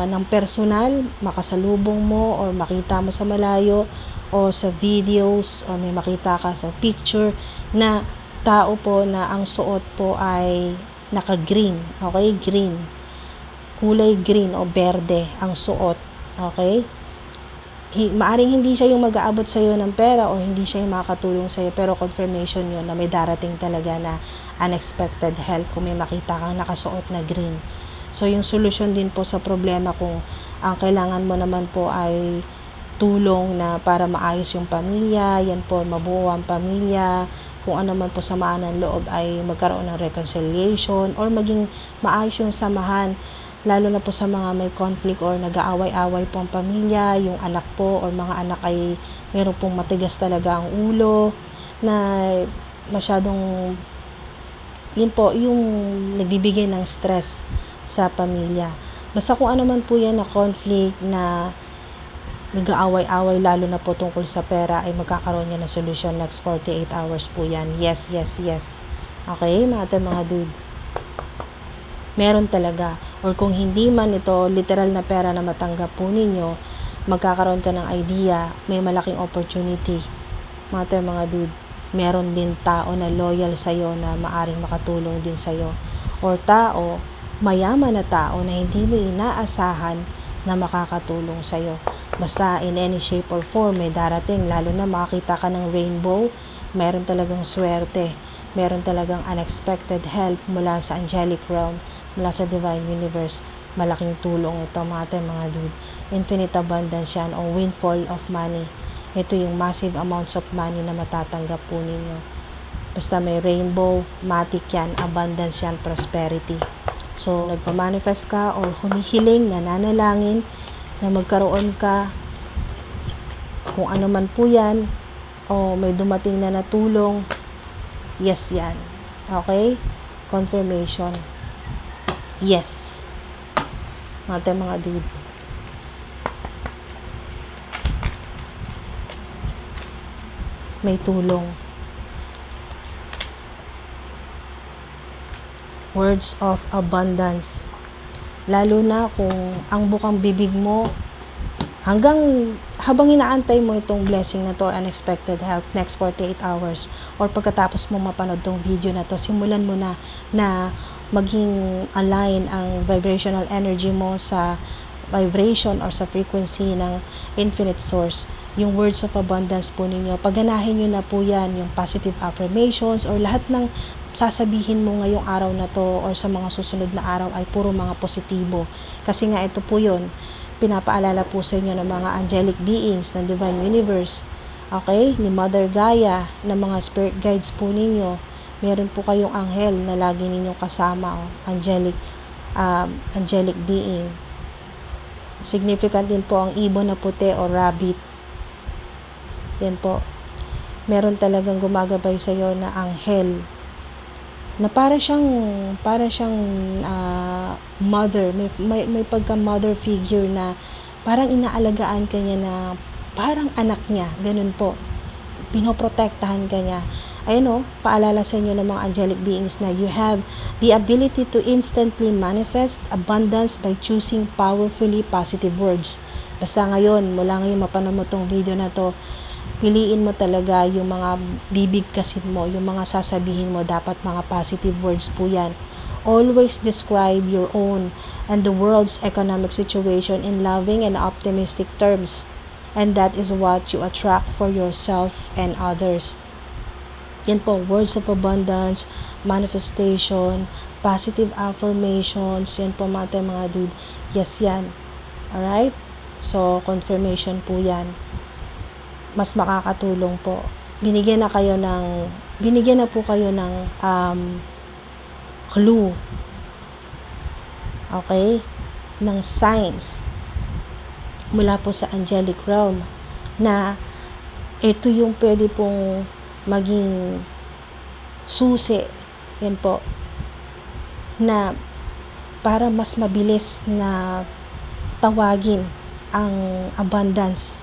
ng personal, makasalubong mo or makita mo sa malayo o sa videos o may makita ka sa picture na tao po na ang suot po ay naka-green. Okay? Green. Kulay green o berde ang suot. Okay? Maaring hindi siya yung mag-aabot sa'yo ng pera o hindi siya yung makakatulong sa'yo, pero confirmation yun na may darating talaga na unexpected help kung may makita kang nakasuot na green. So, yung solusyon din po sa problema kung ang kailangan mo naman po ay tulong na para maayos yung pamilya, yan po, mabuo ang pamilya, kung ano man po samaan ng loob ay magkaroon ng reconciliation or maging maayos yung samahan. Lalo na po sa mga may conflict or nag-aaway-away po ang pamilya, yung anak po or mga anak ay meron pong matigas talaga ang ulo na masyadong yun po, yung nagbibigay ng stress sa pamilya. Basta kung ano man po yan na conflict na nag-aaway-away lalo na po tungkol sa pera ay magkakaroon yan ng solution next 48 hours po yan. Yes, yes, yes. Okay, mga dude. Meron talaga. Or kung hindi man ito literal na pera na matanggap po ninyo, magkakaroon ka ng idea, may malaking opportunity. Mga dude, meron din tao na loyal sa'yo na maaring makatulong din sa'yo. Or mayaman na tao na hindi mo inaasahan na makakatulong sa'yo. Basta in any shape or form may darating, lalo na makakita ka ng rainbow, meron talagang swerte, meron talagang unexpected help mula sa angelic realm, mula sa divine universe. Malaking tulong ito mga dude. Infinite abundance yan o windfall of money. Ito yung massive amounts of money na matatanggap po ninyo. Basta may rainbow, matic yan, abundance yan, prosperity. So, nagpa-manifest ka or humihiling, nananalangin na magkaroon ka kung ano man po yan o may dumating na natulong, yes yan. Okay? Confirmation. Yes. Mga dude. May tulong. Words of abundance. Lalo na kung ang bukang bibig mo habang inaantay mo itong blessing na to, unexpected help, next 48 hours or pagkatapos mo mapanood tong video na to, simulan mo na maging align ang vibrational energy mo sa vibration or sa frequency ng infinite source. Yung words of abundance po ninyo, pagganahin nyo na po yan, yung positive affirmations or lahat ng sasabihin mo ngayong araw na to or sa mga susunod na araw ay puro mga positibo. Kasi nga ito po yun, pinapaalala po sa inyo ng mga angelic beings ng divine universe, okay, ni Mother Gaia, ng mga spirit guides po ninyo. Meron po kayong anghel na lagi ninyong kasama, angelic being. Significant din po ang ibon na puti o rabbit. Yan po. Meron talagang gumagabay sa iyo na anghel na para siyang mother, may pagka mother figure na parang inaalagaan ka niya na parang anak niya, ganun po, pinoprotektahan ka niya. Ayun paalala sa inyo ng mga angelic beings na you have the ability to instantly manifest abundance by choosing powerfully positive words. Basta ngayon, mula ngayon mapanood mo tong video na to, piliin mo talaga yung mga bibigkasin mo, yung mga sasabihin mo, dapat mga positive words po yan. Always describe your own and the world's economic situation in loving and optimistic terms. And that is what you attract for yourself and others. Yan po, words of abundance, manifestation, positive affirmations, yan po mga dude. Yes yan. Alright? So, confirmation po yan. Mas makakatulong po. Binigyan na po kayo ng clue. Okay? Ng signs mula po sa angelic realm na ito yung pwede pong maging susi. Yan po. Na para mas mabilis na tawagin ang abundance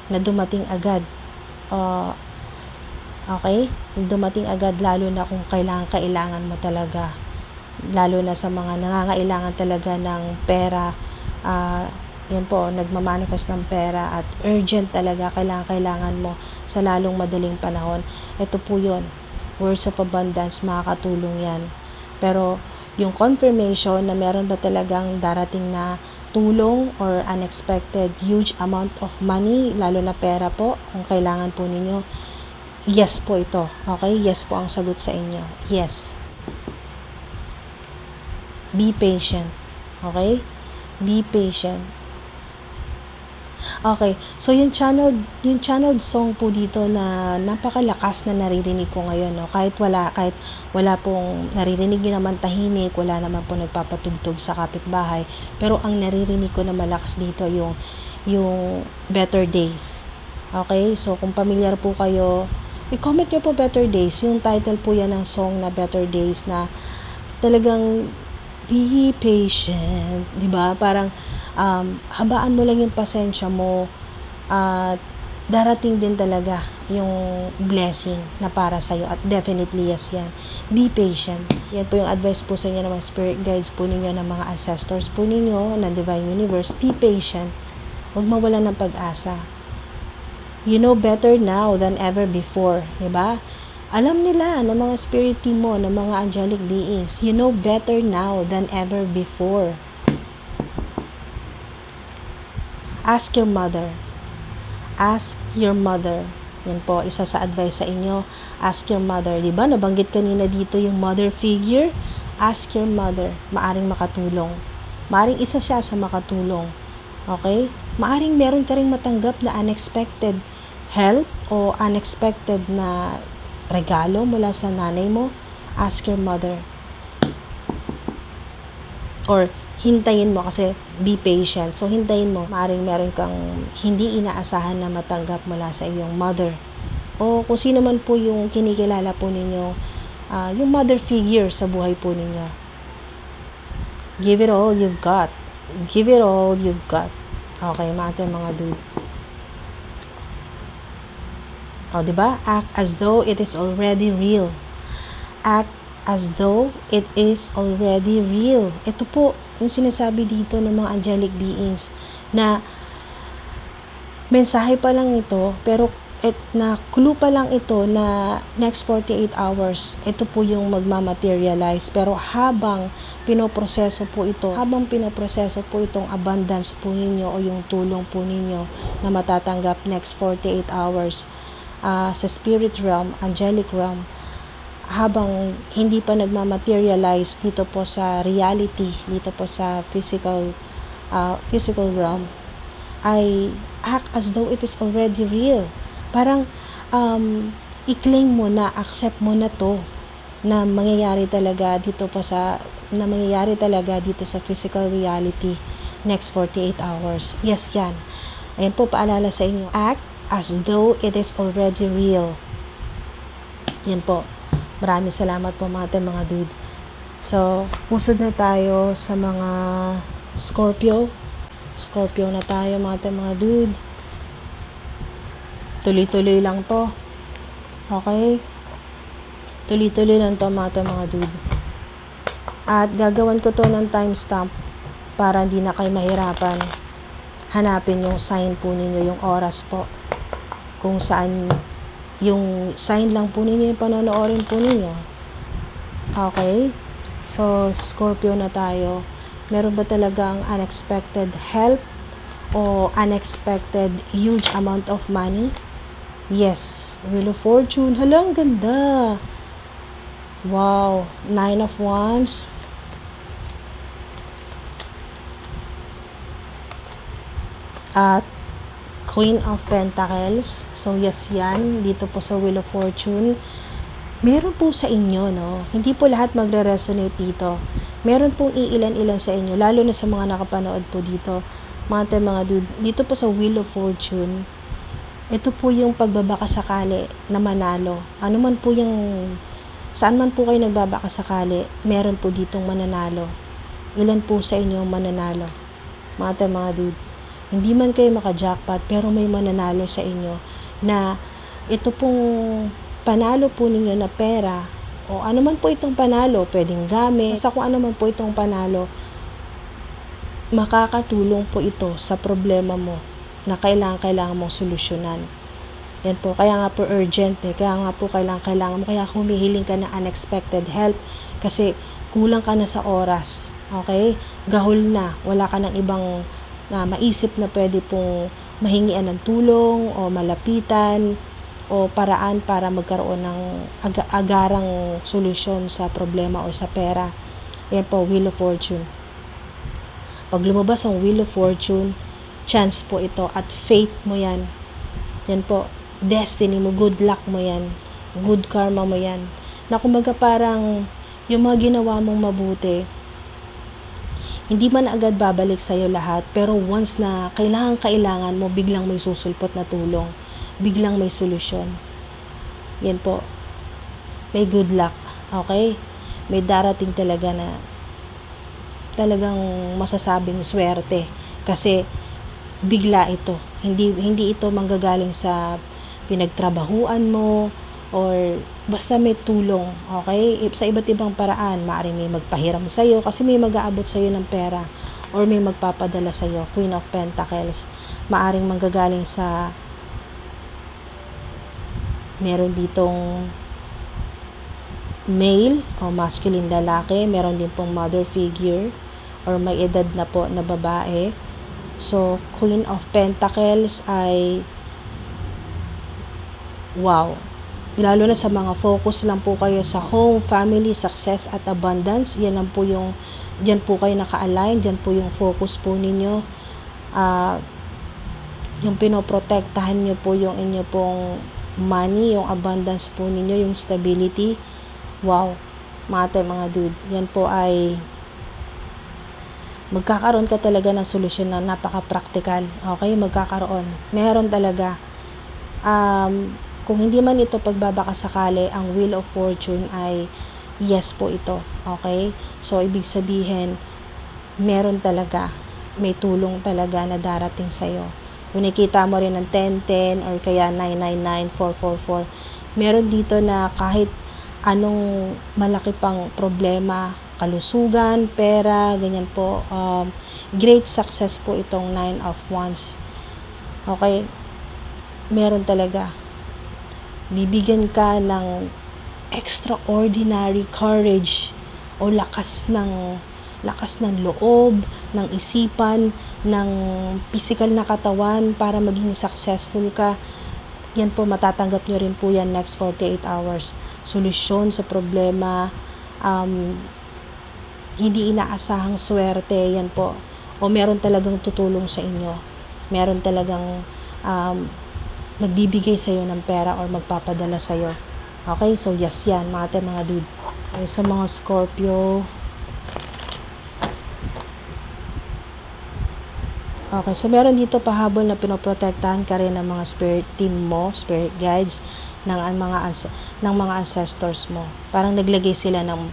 na dumating agad. Okay? Dumating agad, lalo na kung kailangan mo talaga. Lalo na sa mga nangangailangan talaga ng pera. Yan po, nagmamanifest ng pera at urgent talaga, kailangan mo sa lalong madaling panahon. Ito po yun. Words of abundance, makakatulong yan. Pero yung confirmation na meron ba talagang darating na tulong or unexpected huge amount of money, lalo na pera po, ang kailangan po ninyo, yes po ito. Okay? Yes po ang sagot sa inyo. Yes. Be patient. Okay? Be patient. Okay, so yung channeled song po dito na napakalakas na naririnig ko ngayon, kahit wala pong naririnig nyo naman tahimik, wala naman po nagpapatugtog sa kapitbahay, pero ang naririnig ko na malakas dito yung Better Days. Okay, so kung familiar po kayo, i-comment nyo po Better Days, yung title po yan ng song na Better Days, na talagang be patient, di ba? Parang habaan mo lang yung pasensya mo at darating din talaga yung blessing na para sa'yo at definitely yes yan. Be patient. Yan po yung advice po sa inyo ng mga spirit guides po ninyo, ng mga ancestors po ninyo, ng divine universe. Be patient. Huwag mawala ng pag-asa. You know better now than ever before, diba? Alam nila ng mga spirit team mo, ng mga angelic beings, you know better now than ever before. Ask your mother. Ask your mother. Yan po, isa sa advice sa inyo. Ask your mother. Diba? Nabanggit kanina dito yung mother figure. Ask your mother. Maaring makatulong. Maaring isa siya sa makatulong. Okay? Maaring meron ka ring matanggap na unexpected help o unexpected na regalo mula sa nanay mo. Ask your mother. Or hintayin mo kasi be patient. So, hintayin mo. Maaring meron kang hindi inaasahan na matanggap mula sa iyong mother. O kung sino man po yung kinikilala po ninyo, yung mother figure sa buhay po ninyo. Give it all you've got. Give it all you've got. Okay, mga dude. O, diba? Act as though it is already real. Act as though it is already real. Ito po, yung sinasabi dito ng mga angelic beings na mensahe pa lang ito, pero na clue pa lang ito na next 48 hours, ito po yung magmamaterialize. Pero habang pinoproseso po itong abundance po ninyo o yung tulong po ninyo na matatanggap next 48 hours sa spirit realm, angelic realm, habang hindi pa nagmamaterialize dito po sa reality, dito po sa physical realm, ay act as though it is already real. Parang i-claim mo na, accept mo na to na mangyayari talaga dito sa physical reality next 48 hours. Yes, yan. Ayan po, paalala sa inyo. Act as though it is already real. Yan po. Maraming salamat po mga dude. So, musod na tayo sa mga Scorpio. Scorpio na tayo mga dude. Tuloy-tuloy lang to. Okay? Tuloy-tuloy lang to mga dude. At gagawan ko to ng timestamp para hindi na kayo mahirapan hanapin yung sign po ninyo, yung oras po. Kung saan yung sign lang po ninyo yung panonoorin po ninyo. Okay? So, Scorpio na tayo. Meron ba talagang unexpected help o unexpected huge amount of money? Yes. Wheel of Fortune. Hala, ang ganda. Wow. 9 of Wands. At Queen of Pentacles. So, yes yan. Dito po sa Wheel of Fortune. Meron po sa inyo, no? Hindi po lahat magre-resonate dito. Meron pong iilan-ilan sa inyo, lalo na sa mga nakapanood po dito. Mga dude, dito po sa Wheel of Fortune, ito po yung pagbabaka sakali na manalo. Ano man po yung, saan man po kayo nagbabaka sakali, meron po ditong mananalo. Ilan po sa inyo mananalo? Mga dude, hindi man kayo maka-jackpot, pero may mananalo sa inyo na ito pong panalo po ninyo na pera, o ano man po itong panalo, pwedeng gamit, sa kung ano man po itong panalo, makakatulong po ito sa problema mo na kailangan mong solusyonan. Yan po, kaya nga po urgent kaya nga po kailangan mo, kaya humihiling ka na unexpected help kasi kulang ka na sa oras. Okay? Gahol na, wala ka ng ibang maisip na pwede pong mahingian ng tulong o malapitan o paraan para magkaroon ng agarang solusyon sa problema o sa pera. Yan po, Wheel of Fortune. Pag lumabas ang Wheel of Fortune, chance po ito at fate mo yan. Yan po, destiny mo, good luck mo yan, good karma mo yan. Na kumbaga parang yung mga ginawa mong mabuti, hindi man agad babalik sa'yo lahat, pero once na kailangan mo, biglang may susulpot na tulong, biglang may solusyon. Yan po, may good luck. Okay? May darating talaga na talagang masasabing swerte kasi bigla ito. Hindi ito manggagaling sa pinagtrabahuan mo or basta may tulong, okay? Sa iba't ibang paraan, maaaring may magpahiram sa'yo kasi may mag-aabot sa'yo ng pera or may magpapadala sa'yo, Queen of Pentacles. Maaaring manggagaling sa meron ditong male o masculine lalaki, meron din pong mother figure or may edad na po na babae. So, Queen of Pentacles ay wow. Lalo na sa mga focus lang po kayo sa home, family, success at abundance. Yan lang po yung, dyan po kayo naka-align, dyan po yung focus po ninyo. Yung pinoprotektahan nyo po yung inyo pong money, yung abundance po ninyo, yung stability. Wow, mga dude, yan po ay magkakaroon ka talaga ng solusyon na napaka-practical. Okay, magkakaroon. Meron talaga. Kung hindi man ito pagbabakasakali, ang Wheel of Fortune ay yes po ito. Okay? So, ibig sabihin, meron talaga, may tulong talaga na darating sa'yo. Kung nakita mo rin ng 10-10 or kaya 999, 444, meron dito na kahit anong malaki pang problema, kalusugan, pera, ganyan po, great success po itong 9 of Wands. Okay? Meron talaga. Bibigyan ka ng extraordinary courage o lakas ng loob, ng isipan, ng physical na katawan para maging successful ka. Yan po, matatanggap nyo rin po yan next 48 hours. Solusyon sa problema, hindi inaasahang swerte, yan po. O meron talagang tutulong sa inyo. Meron talagang magbibigay sa'yo ng pera or magpapadala sa'yo. Okay? So, yes yan, mga dude. Okay, sa mga Scorpio. Okay, so meron dito pahabol na pinoprotektahan ka rin ng mga spirit team mo, spirit guides, ng mga ancestors mo. Parang naglagay sila ng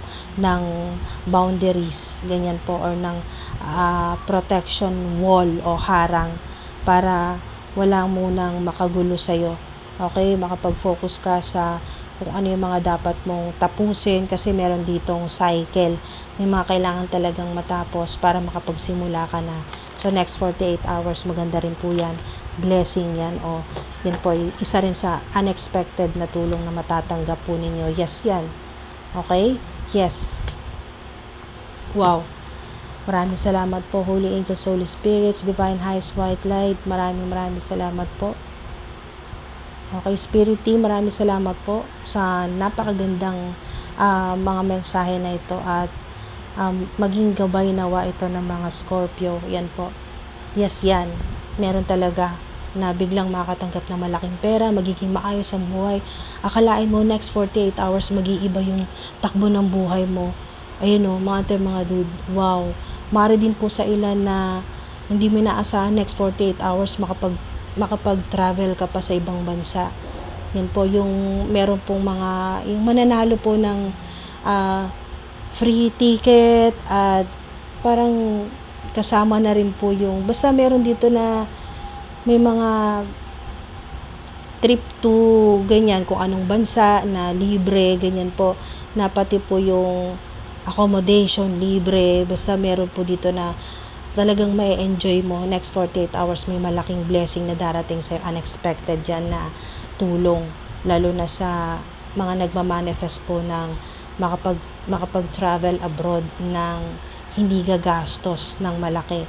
boundaries, ganyan po, or ng protection wall o harang para wala munang makagulo sa'yo. Okay, makapag-focus ka sa kung ano yung mga dapat mong tapusin kasi meron ditong cycle. May mga kailangan talagang matapos para makapagsimula ka na. So, next 48 hours, maganda rin po yan. Blessing yan. O, yan po, isa rin sa unexpected na tulong na matatanggap po ninyo. Yes, yan. Okay? Yes. Wow. Maraming salamat po, Holy Angels, Holy Spirits, Divine Highest White Light. Maraming salamat po. Okay, Spirit Team, maraming salamat po sa napakagandang mga mensahe na ito at maging gabay nawa ito ng mga Scorpio. Yan po. Yes, yan. Meron talaga na biglang makatanggap ng malaking pera, magiging maayos ang buhay. Akalain mo next 48 hours mag-iiba yung takbo ng buhay mo. Ayun o, mga dude. Wow. Mari din po sa ilan na hindi mo inaasahan next 48 hours makapag-travel ka pa sa ibang bansa. Yan po yung meron pong mga yung mananalo po ng free ticket at parang kasama na rin po yung basta meron dito na may mga trip to ganyan kung anong bansa na libre, ganyan po, na pati po yung accommodation libre, basta meron po dito na talagang may enjoy mo next 48 hours. May malaking blessing na darating sa unexpected dyan na tulong, lalo na sa mga nagmamanifest po ng makapag-travel abroad ng hindi gagastos ng malaki.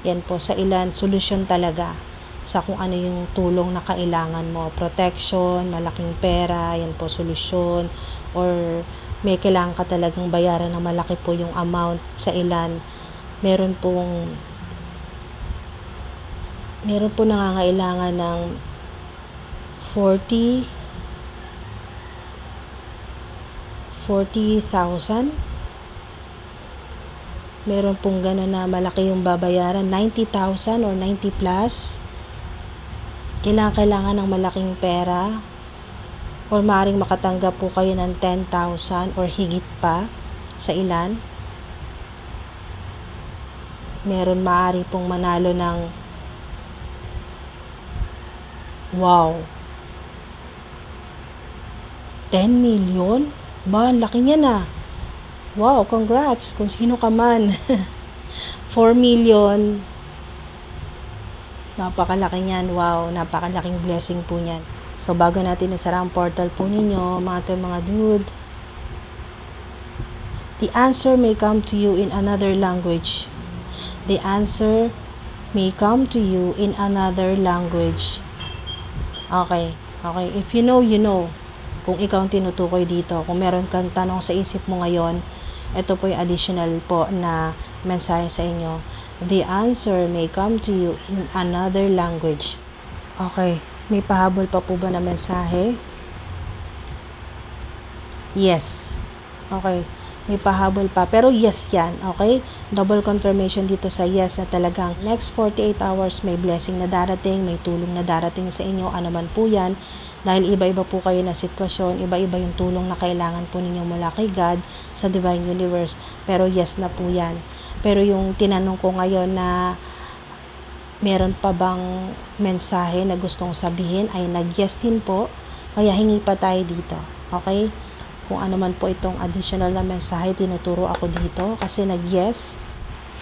Yan po, sa ilan solusyon talaga sa kung ano yung tulong na kailangan mo, protection, malaking pera, yan po solusyon, or may kailangan ka talagang bayaran na malaki po yung amount. Sa ilan meron po nangangailangan ng 40,000. Meron pong gano'n na malaki yung babayaran, 90,000 or 90 plus. Kailangan ng malaking pera, or maaaring makatanggap po kayo ng 10,000 or higit pa sa ilan. Meron maaari pong manalo ng wow, 10 million? Ba, laki niya na. Wow, congrats kung sino ka man. 4 million. Napakalaki niyan. Wow, napakalaking blessing po niyan. So, bago natin nasara ang portal po ninyo, mga dude, the answer may come to you in another language. The answer may come to you in another language. Okay. Okay. If you know, you know. Kung ikaw ang tinutukoy dito, kung meron kang tanong sa isip mo ngayon, ito po yung additional po na mensahe sa inyo. The answer may come to you in another language. Okay. May pahabol pa po ba na mensahe? Yes. Okay. May pahabol pa. Pero yes yan. Okay? Double confirmation dito sa yes na talagang next 48 hours may blessing na darating, may tulong na darating sa inyo. Ano man po yan. Dahil iba-iba po kayo na sitwasyon, iba-iba yung tulong na kailangan po ninyo mula kay God sa Divine Universe. Pero yes na po yan. Pero yung tinanong ko ngayon na meron pa bang mensahe na gustong sabihin ay nag-yes din po. Kaya hingi pa tayo dito. Okay? Kung ano man po itong additional na mensahe, tinuturo ako dito kasi nag-yes.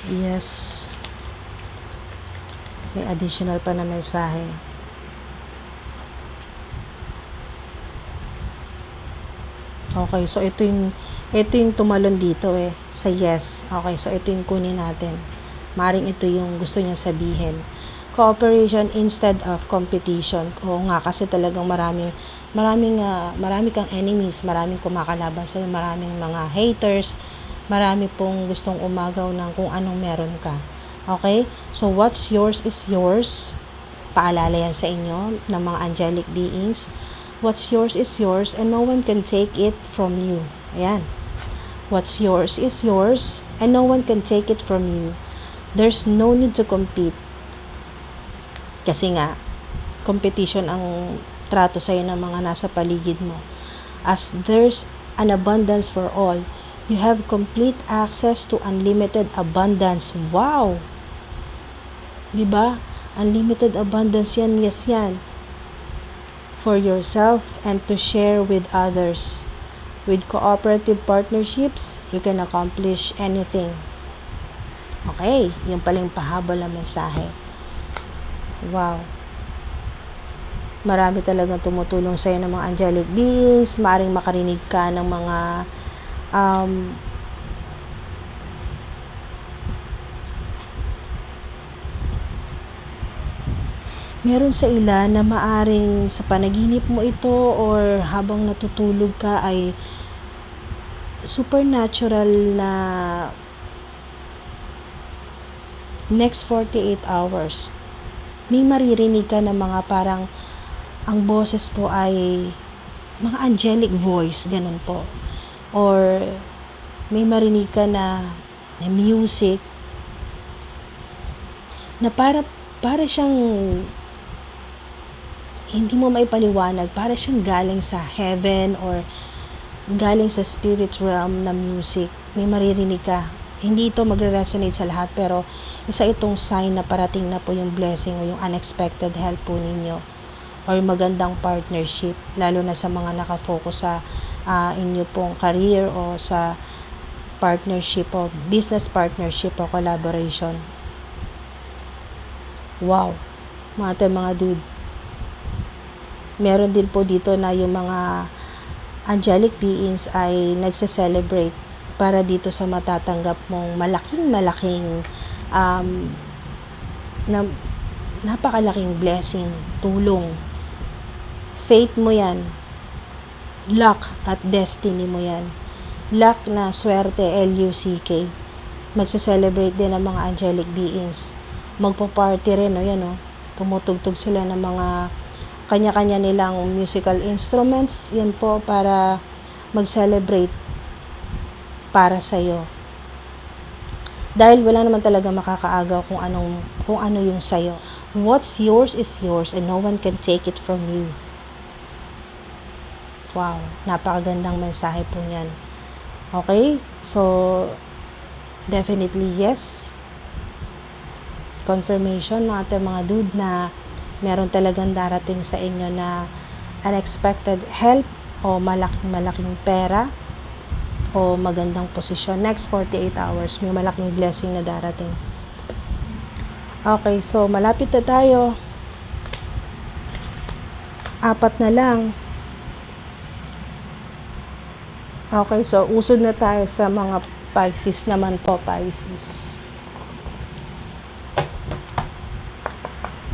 Yes. May additional pa na mensahe. Okay, so ito yung tumalon dito sa yes. Okay, so ito yung kunin natin. Maring ito yung gusto niya sabihin. Cooperation instead of competition. Oo nga, kasi talagang marami kang enemies, maraming kumakalaban sa'yo, maraming mga haters, marami pong gustong umagaw ng kung anong meron ka. Okay? So, what's yours is yours. Paalala yan sa inyo ng mga angelic beings. What's yours is yours and no one can take it from you. Ayan. What's yours is yours and no one can take it from you. There's no need to compete. Kasi nga, competition ang trato sa'yo ng mga nasa paligid mo. As there's an abundance for all, you have complete access to unlimited abundance. Wow! Diba? Unlimited abundance yan, yes yan. For yourself and to share with others. With cooperative partnerships, you can accomplish anything. Okay, yung paling pahabol na mensahe. Wow. Marami talagang tumutulong sa'yo ng mga angelic beings. Maaring makarinig ka ng mga meron sa ilan na maaring sa panaginip mo ito or habang natutulog ka ay supernatural na next 48 hours. May maririnig ka na mga parang ang boses po ay mga angelic voice, ganun po. Or may marinig ka na music na para siyang hindi mo maipaliwanag, para siyang galing sa heaven or galing sa spirit realm na music. May maririnig ka. Hindi ito magre-resonate sa lahat, pero isa itong sign na parating na po yung blessing o yung unexpected help po ninyo or magandang partnership, lalo na sa mga nakafocus sa inyo pong career o sa partnership o business partnership o collaboration. Wow! Mga dude. Meron din po dito na yung mga angelic beings ay nagse-celebrate para dito sa matatanggap mong malaking napakalaking blessing, tulong. Fate mo yan. Luck at destiny mo yan. Luck na swerte, L-U-C-K. Magse-celebrate din ang mga angelic beings. Magpo-party rin, yan tumutugtog sila ng mga kanya-kanya nilang musical instruments. Yan po para mag-celebrate para sa'yo. Dahil wala naman talaga makakaagaw kung ano yung sa'yo. What's yours is yours and no one can take it from you. Wow, napakagandang mensahe po niyan. Okay? So, definitely yes. Confirmation mga dude na meron talagang darating sa inyo na unexpected help o malaking pera o magandang posisyon. Next 48 hours, may malaking blessing na darating. Okay, so malapit na tayo. 4 na lang. Okay, so usod na tayo sa mga Pisces naman po, Pisces.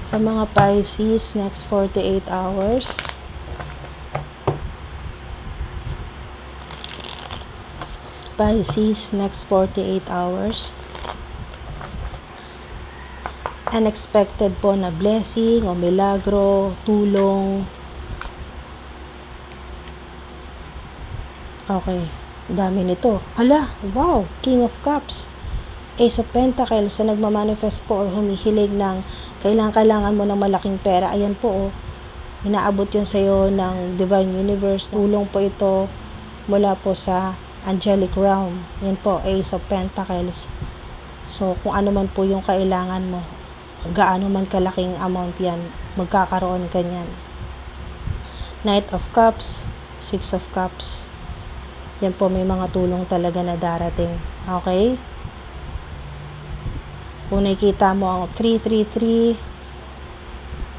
Sa mga Pisces, next 48 hours. Pisces, next 48 hours. Unexpected po na blessing o milagro, tulong. Okay, dami nito. Ala, wow, King of Cups. Ace of Pentacles sa nagmamanifest po or humihilig ng kailangan mo ng malaking pera. Ayan po, inaabot yun sa'yo ng Divine Universe. Tulong po ito mula po sa Angelic Realm. Yan po, Ace of Pentacles. So, kung ano man po yung kailangan mo, gaano man kalaking amount yan, magkakaroon ka niyan. Knight of Cups, Six of Cups. Yan po, may mga tulong talaga na darating. Okay? Kung nakikita mo ang 333,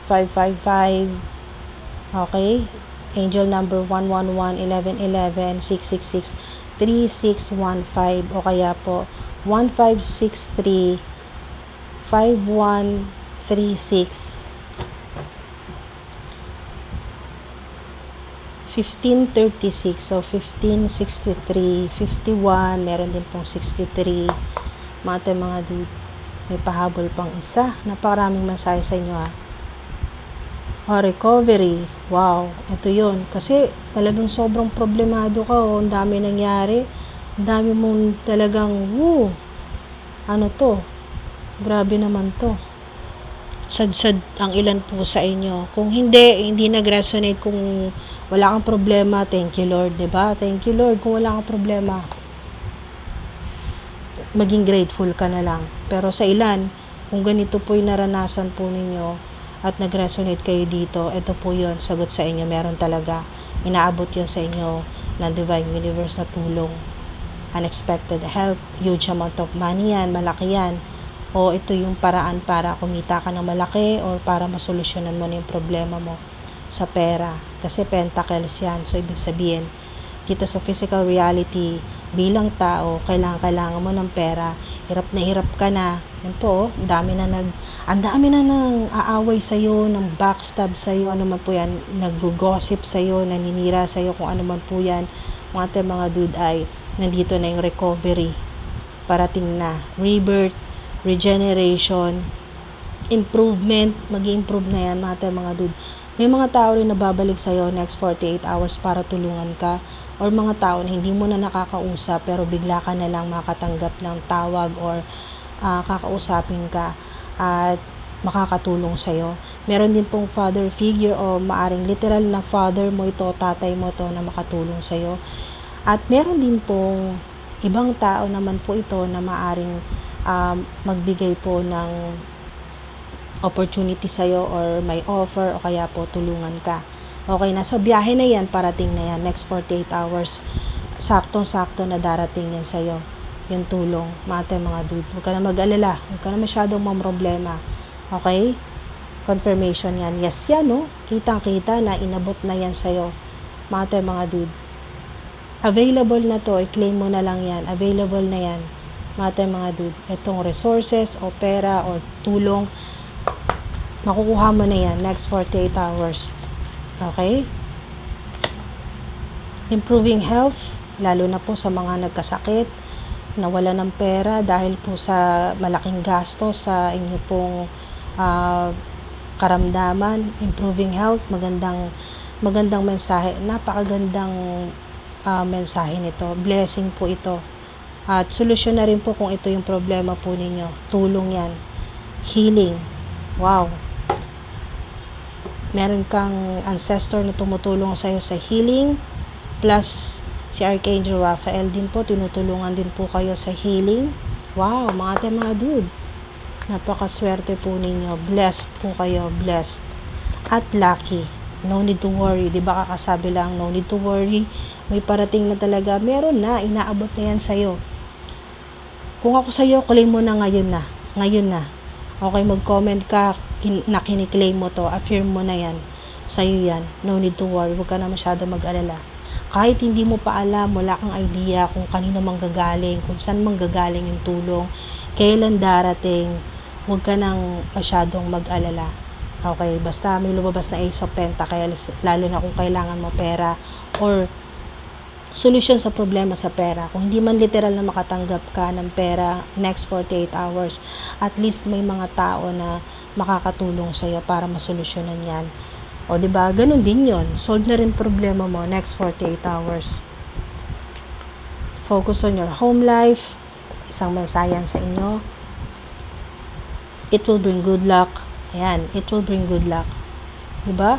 555, okay? Angel number 111, 1111, 666, 3615, o kaya po 1563, 5136, 1536, so 1563, 51, meron din pong 63. Mga dude, may pahabol pang isa. Napakaraming mensahe sa inyo recovery. Wow, ito yun. Kasi talagang sobrang problemado ka. Ang dami nangyari. Ang dami mong talagang, ano to? Grabe naman to. Sad-sad ang ilan po sa inyo. Kung hindi nag-resonate, kung wala kang problema, thank you Lord, diba? Thank you Lord kung wala kang problema. Maging grateful ka na lang. Pero sa ilan, kung ganito po yung naranasan po ninyo at nag-resonate kayo dito, ito po yun, sagot sa inyo. Meron talaga. Inaabot yun sa inyo ng Divine Universe na tulong. Unexpected help, huge amount of money yan, malaki yan. O ito yung paraan para kumita ka ng malaki or para masolusyonan mo na yung problema mo sa pera. Kasi pentacles yan. So, ibig sabihin, dito sa physical reality, bilang tao, kailangan mo ng pera. Hirap ka na. Yan po, ang dami na nang aaway sa'yo, ng backstab sa'yo, ano man po yan, nag-gossip sa'yo, naninira sa'yo, kung ano man po yan. Mga dude ay, nandito na yung recovery. Parating na. Rebirth, regeneration, improvement, mag-i-improve na yan mga dude. May mga tao rin na babalik sa'yo next 48 hours para tulungan ka, or mga tao na hindi mo na nakakausap pero bigla ka na lang makatanggap ng tawag or kakausapin ka at makakatulong sa'yo. Meron din pong father figure o maaring literal na father mo ito, tatay mo to na makatulong sa'yo. At meron din pong ibang tao naman po ito na maaring magbigay po ng opportunity sa'yo or may offer o kaya po tulungan ka. Okay, nasa biyahe na yan, parating na yan, next 48 hours, saktong-sakto na darating yan sa'yo, yung tulong, mga dude. Huwag ka na mag-alala, huwag ka na masyadong mamroblema. Okay? Confirmation yan. Yes yan, no? Kitang-kita na inabot na yan sa'yo, mga dude. Available na to, i-claim mo na lang yan, available na yan, mga dude. Itong resources o pera o tulong, makukuha mo na yan next 48 hours. Okay? Improving health, lalo na po sa mga nagkasakit, nawala ng pera dahil po sa malaking gasto sa inyo pong karamdaman. Improving health, magandang mensahe, napakagandang mensahe nito. Blessing po ito. At solusyon na rin po kung ito yung problema po ninyo. Tulong yan. Healing. Wow. Meron kang ancestor na tumutulong sa'yo sa healing, plus si Archangel Raphael din po, tinutulungan din po kayo sa healing. Wow, mga dude, napakaswerte po ninyo, blessed po kayo, blessed at lucky. No need to worry, di ba kakasabi lang, no need to worry, may parating na talaga, meron na, inaabot na yan sa'yo. Kung ako sa'yo, claim mo na ngayon na. Okay, mag-comment ka na kiniklaim mo to, affirm mo na yan, sa'yo yan, no need to worry, huwag ka na masyado mag-alala. Kahit hindi mo pa alam, wala kang idea kung kanino manggagaling, kung saan manggagaling yung tulong, kailan darating, huwag ka nang masyadong mag-alala. Okay, basta may lumabas na Ace of Pentacles, lalo na kung kailangan mo pera or solusyon sa problema sa pera. Kung hindi man literal na makatanggap ka ng pera next 48 hours, at least may mga tao na makakatulong sa iyo para masolusyonan 'yan. O 'di ba? Ganun din 'yon. Solve na rin problema mo next 48 hours. Focus on your home life. Isang mensahe sa inyo. It will bring good luck. Ayan, it will bring good luck. 'Di ba?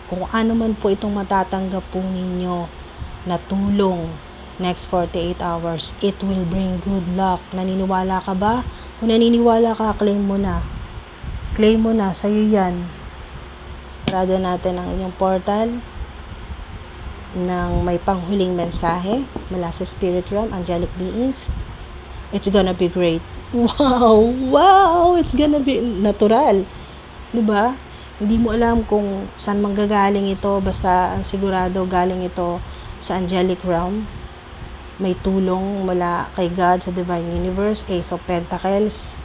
Kung ano man po itong matatanggap po ninyo na tulong next 48 hours, it will bring good luck. Naniniwala ka ba? Kung naniniwala ka, claim mo na. Claim mo na, sa'yo yan. Sarado natin ang inyong portal ng may panghuling mensahe mula sa spirit realm, angelic beings. It's gonna be great. Wow! Wow! It's gonna be natural. 'Di ba? Hindi mo alam kung saan manggagaling ito, basta ang sigurado galing ito sa angelic realm. May tulong mula kay God sa divine universe, Ace of Pentacles.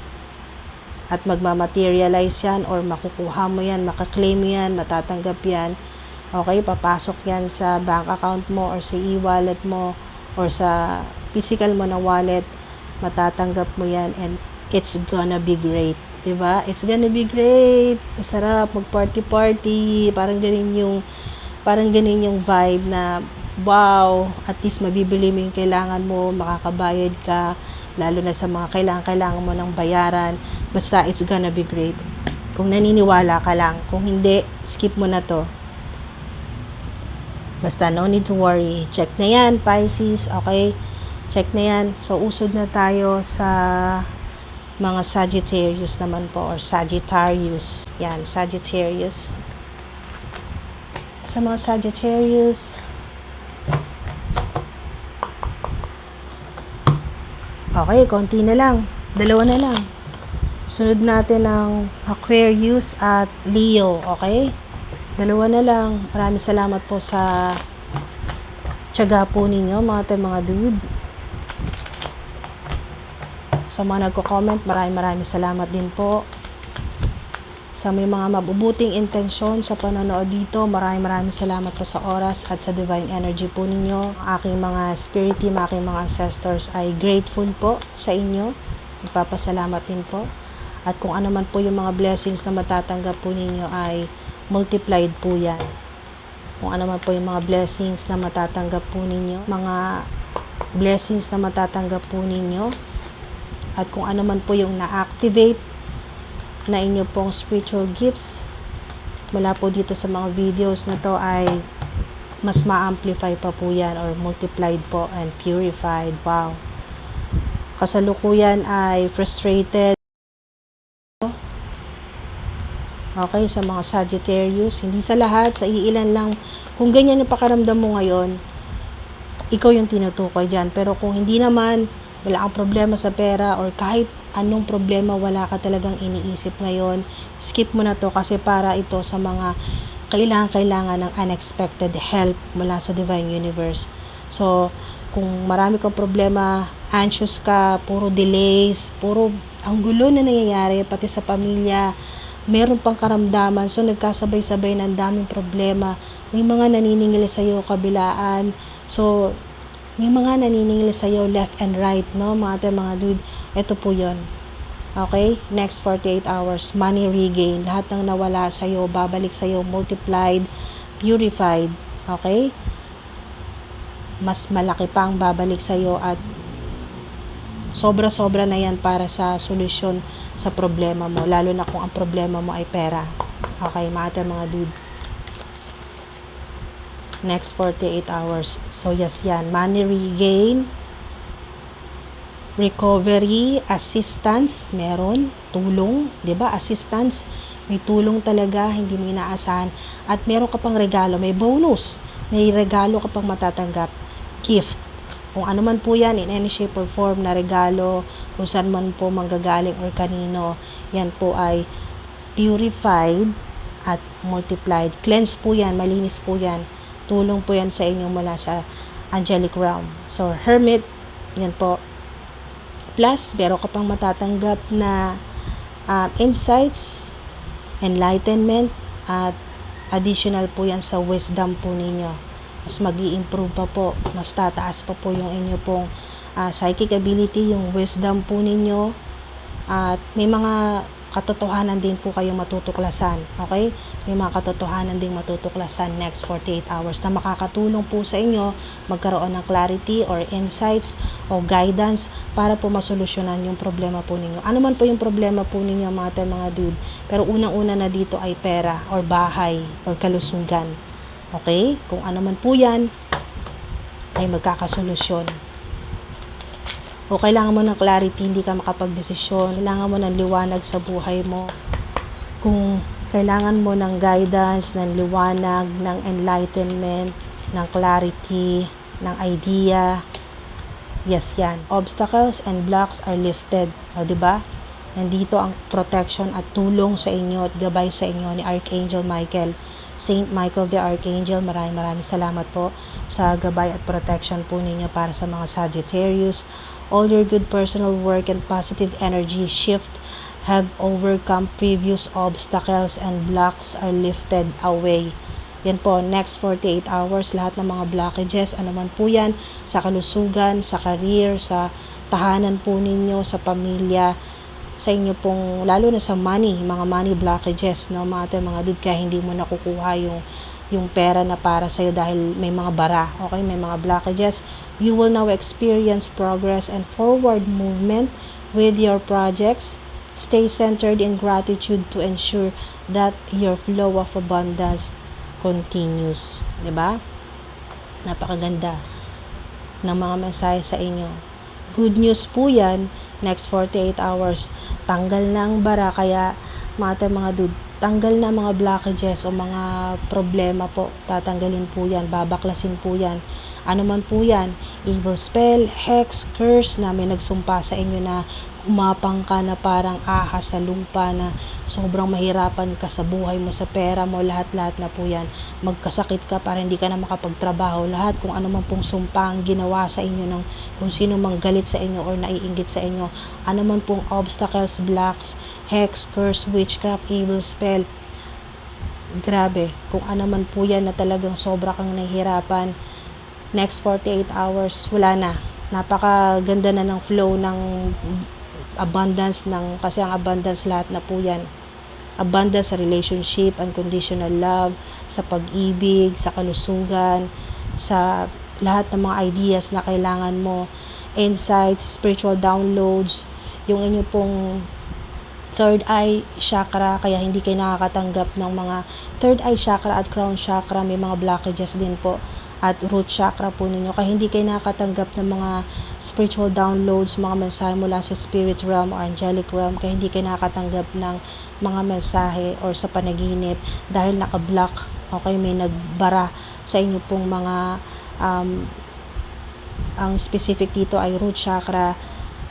At magmamaterialize yan or makukuha mo yan, makaklaim yan, matatanggap yan. Okay, papasok yan sa bank account mo or sa e-wallet mo or sa physical mo na wallet. Matatanggap mo yan and it's gonna be great. Diba? It's gonna be great. Masarap mag-party-party. Parang ganun yung vibe na wow, at least mabibili mo yung kailangan mo, makakabayad ka, lalo na sa mga kailangan mo ng bayaran. Basta it's gonna be great. Kung naniniwala ka lang. Kung hindi, skip mo na to. Basta no need to worry. Check na yan, Pisces. Okay? Check na yan. So, usod na tayo sa mga Sagittarius naman po or Sagittarius. Yan, Sagittarius. Sa mga Sagittarius, okay, konti na lang. 2 na lang. Sunod natin ang Aquarius at Leo. Okay? 2 na lang. Maraming salamat po sa tiyaga po ninyo, mga dude. Sa mga nagko-comment, maraming salamat din po. Sa may mga mabubuting intensyon sa panonood dito, maraming salamat po sa oras at sa divine energy po ninyo. Aking mga spirit team, aking mga ancestors ay grateful po sa inyo. Nagpapasalamat din po. At kung ano man po yung mga blessings na matatanggap po ninyo ay multiplied po yan. Kung ano man po yung mga blessings na matatanggap po ninyo, at kung ano man po yung na-activate na inyo pong spiritual gifts mula po dito sa mga videos na to ay mas ma-amplify pa po yan or multiplied po and purified. Wow! Kasalukuyan ay frustrated. Okay, sa mga Sagittarius, hindi sa lahat, sa iilan lang. Kung ganyan yung pakaramdam mo ngayon, ikaw yung tinutukoy dyan. Pero kung hindi naman, wala kang problema sa pera or kahit anong problema wala ka talagang iniisip ngayon, skip mo na to kasi para ito sa mga kailangan ng unexpected help mula sa divine universe. So, kung marami kang problema, anxious ka, puro delays, puro ang gulo na nangyayari, pati sa pamilya, meron pang karamdaman, so nagkasabay-sabay ng daming problema, may mga naniningil sa'yo kabilaan, so may mga naniningil sa'yo left and right, no? Mga dude, ito po yon. Okay? Next 48 hours, money regain. Lahat ng nawala sa'yo, babalik sa'yo, multiplied, purified. Okay? Mas malaki pang babalik sa'yo at sobra-sobra na yan para sa solusyon sa problema mo. Lalo na kung ang problema mo ay pera. Okay, mga dude. Next 48 hours. So, yes yan. Money regain, recovery, assistance, meron, tulong, 'di ba? Assistance, may tulong talaga, hindi mo inaasahan. At meron ka pang regalo, may bonus. May regalo ka pang matatanggap, gift. Kung ano man po yan, in any shape or form na regalo, kung saan man po manggagaling or kanino, yan po ay purified at multiplied. Cleanse po yan, malinis po yan. Tulong po yan sa inyo mula sa angelic realm. So, hermit, yan po. Plus, meron ka pang matatanggap na insights enlightenment, at additional po yan sa wisdom po ninyo. Mas mag-i-improve pa po, mas tataas pa po yung inyo pong psychic ability, yung wisdom po ninyo, at may mga katotohanan din po kayong matutuklasan, okay? May mga katotohanan din matutuklasan next 48 hours na makakatulong po sa inyo magkaroon ng clarity or insights o guidance para po masolusyonan yung problema po ninyo. Ano man po yung problema po ninyo mga dude, pero unang-una na dito ay pera or bahay or kalusugan, okay? Kung ano man po yan ay magkakasolusyon. O kailangan mo ng clarity, hindi ka makapagdesisyon, kailangan mo ng liwanag sa buhay mo. Kung kailangan mo ng guidance, ng liwanag, ng enlightenment, ng clarity, ng idea, yes yan. Obstacles and blocks are lifted. O diba? Nandito ang protection at tulong sa inyo at gabay sa inyo ni Archangel Michael. Saint Michael the Archangel, maraming salamat po sa gabay at protection po ninyo para sa mga Sagittarius. All your good personal work and positive energy shift have overcome previous obstacles and blocks are lifted away. Yan po, next 48 hours, lahat ng mga blockages, ano man po yan, sa kalusugan, sa career, sa tahanan po ninyo, sa pamilya, sa inyo pong, lalo na sa money, mga money blockages, no, mga dude, kaya hindi mo nakukuha yung pera na para sa'yo dahil may mga bara, okay, may mga blockages. You will now experience progress and forward movement with your projects. Stay centered in gratitude to ensure that your flow of abundance continues. Diba? Napakaganda ng mga mensahe sa inyo. Good news po yan, next 48 hours, tanggal ng bara, kaya mga dude, tanggal na mga blockages o mga problema po, tatanggalin po yan, babaklasin po yan, ano man po yan, evil spell, hex, curse na may nagsumpa sa inyo na umapang ka na parang ahas sa lupa, na sobrang mahirapan ka sa buhay mo, sa pera mo, lahat-lahat na po yan, magkasakit ka para hindi ka na makapagtrabaho, lahat kung ano man pong sumpa ang ginawa sa inyo ng kung sino mang galit sa inyo or naiinggit sa inyo, ano man pong obstacles, blocks, hex, curse, witchcraft, evil spell, grabe, kung ano man po yan na talagang sobra kang nahihirapan, next 48 hours, wala na, napakaganda na ng flow ng abundance kasi ang abundance lahat na po yan, abundance sa relationship, unconditional love, sa pag-ibig, sa kalusugan, sa lahat ng mga ideas na kailangan mo, insights, spiritual downloads, yung inyo pong third eye chakra, kaya hindi kayo nakakatanggap ng mga third eye chakra at crown chakra, may mga blockages din po, at root chakra po ninyo, kaya hindi kayo nakakatanggap ng mga spiritual downloads, mga mensahe mula sa spirit realm or angelic realm, kaya hindi kayo nakakatanggap ng mga mensahe or sa panaginip dahil naka-block, okay, may nagbara sa inyo pong mga ang specific dito ay root chakra,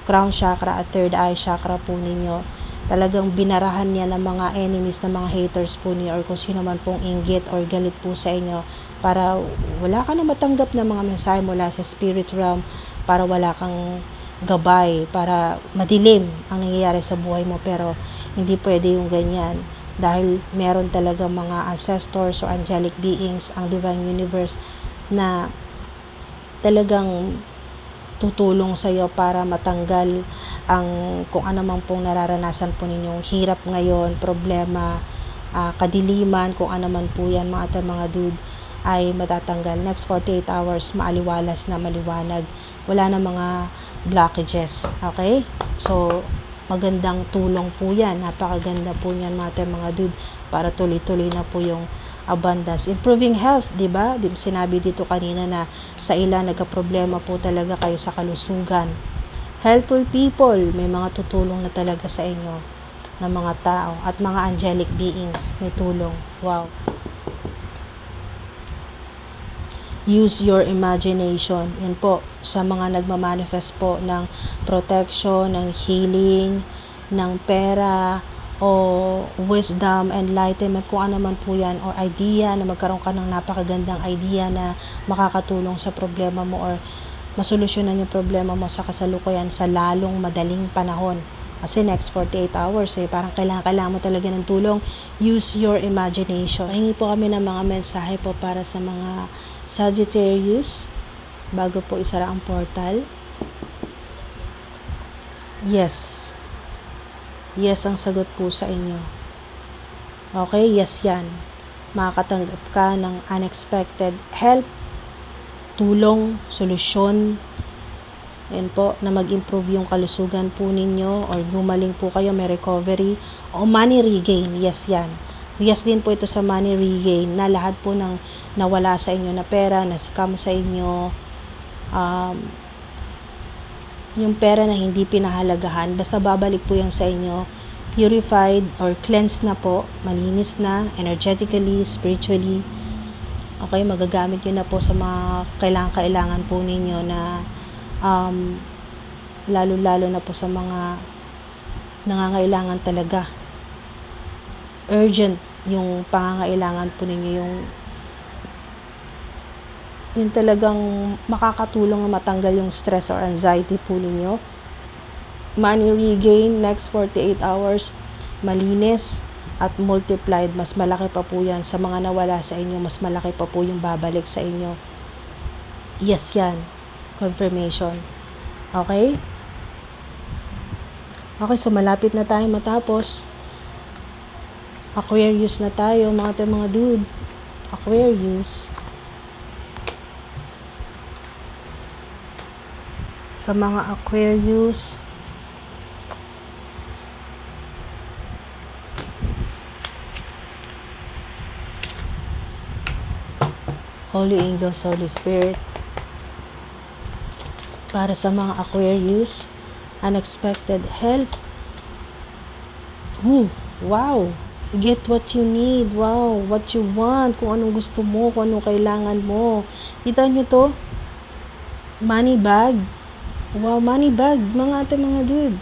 crown chakra at third eye chakra po ninyo. Talagang binarahan niya ng mga enemies, ng mga haters po niyo or kung sino man pong inggit or galit po sa inyo, para wala ka na matanggap ng mga mensahe mula sa spirit realm, para wala kang gabay, para madilim ang nangyayari sa buhay mo. Pero hindi pwede yung ganyan, dahil meron talaga mga ancestors or angelic beings, ang divine universe, na talagang tutulong sa iyo para matanggal ang kung ano man pong nararanasan po ninyong hirap ngayon, problema, kadiliman, kung ano man po yan mga dude, ay matatanggal. Next 48 hours, maaliwalas na, maliwanag, wala na mga blockages, okay? So magandang tulong po yan, napakaganda po yan mga dude, para tuloy-tuloy na po yung abundance. Improving health, diba? Sinabi dito kanina na sa ilan nagka-problema po talaga kayo sa kalusugan. Helpful people, may mga tutulong na talaga sa inyo ng mga tao at mga angelic beings, may tulong. Wow. Use your imagination. Yan po, sa mga nagmamanifest po ng protection, ng healing, ng pera, o wisdom, enlightenment, kung ano man po yan, or idea, na magkaroon ka ng napakagandang idea na makakatulong sa problema mo or masolusyonan yung problema mo sa kasalukuyan sa lalong madaling panahon. Kasi next 48 hours, parang kailangan mo talaga ng tulong. Use your imagination. Pahingi po kami ng mga mensahe po para sa mga Sagittarius bago po isara ang portal. Yes. Yes ang sagot po sa inyo. Okay, yes yan. Makakatanggap ka ng unexpected help, tulong, solusyon, yan po, na mag-improve yung kalusugan po ninyo or gumaling po kayo, may recovery o money regain. Yes yan. Yes din po ito sa money regain na lahat po ng nawala sa inyo na pera, na scam sa inyo, yung pera na hindi pinahalagahan, basta babalik po yan sa inyo, purified or cleansed na po, malinis na, energetically, spiritually. Okay, magagamit nyo na po sa mga kailangan po ninyo na lalo-lalo na po sa mga nangangailangan talaga. Urgent yung pangangailangan po ninyo, yung talagang makakatulong na matanggal yung stress or anxiety po ninyo. Money regain, next 48 hours, malinis at multiplied. Mas malaki pa po yan sa mga nawala sa inyo. Mas malaki pa po yung babalik sa inyo. Yes yan. Confirmation. Okay? Okay, so malapit na tayo matapos. Aquarius na tayo, mga dude. Aquarius. Sa mga Aquarius, Holy Angels, Holy Spirit, para sa mga Aquarius, unexpected help. Wow! Get what you need. Wow! What you want. Kung anong gusto mo, kung anong kailangan mo. Kita nyo to? Money bag. Wow, money bag. Mga dude.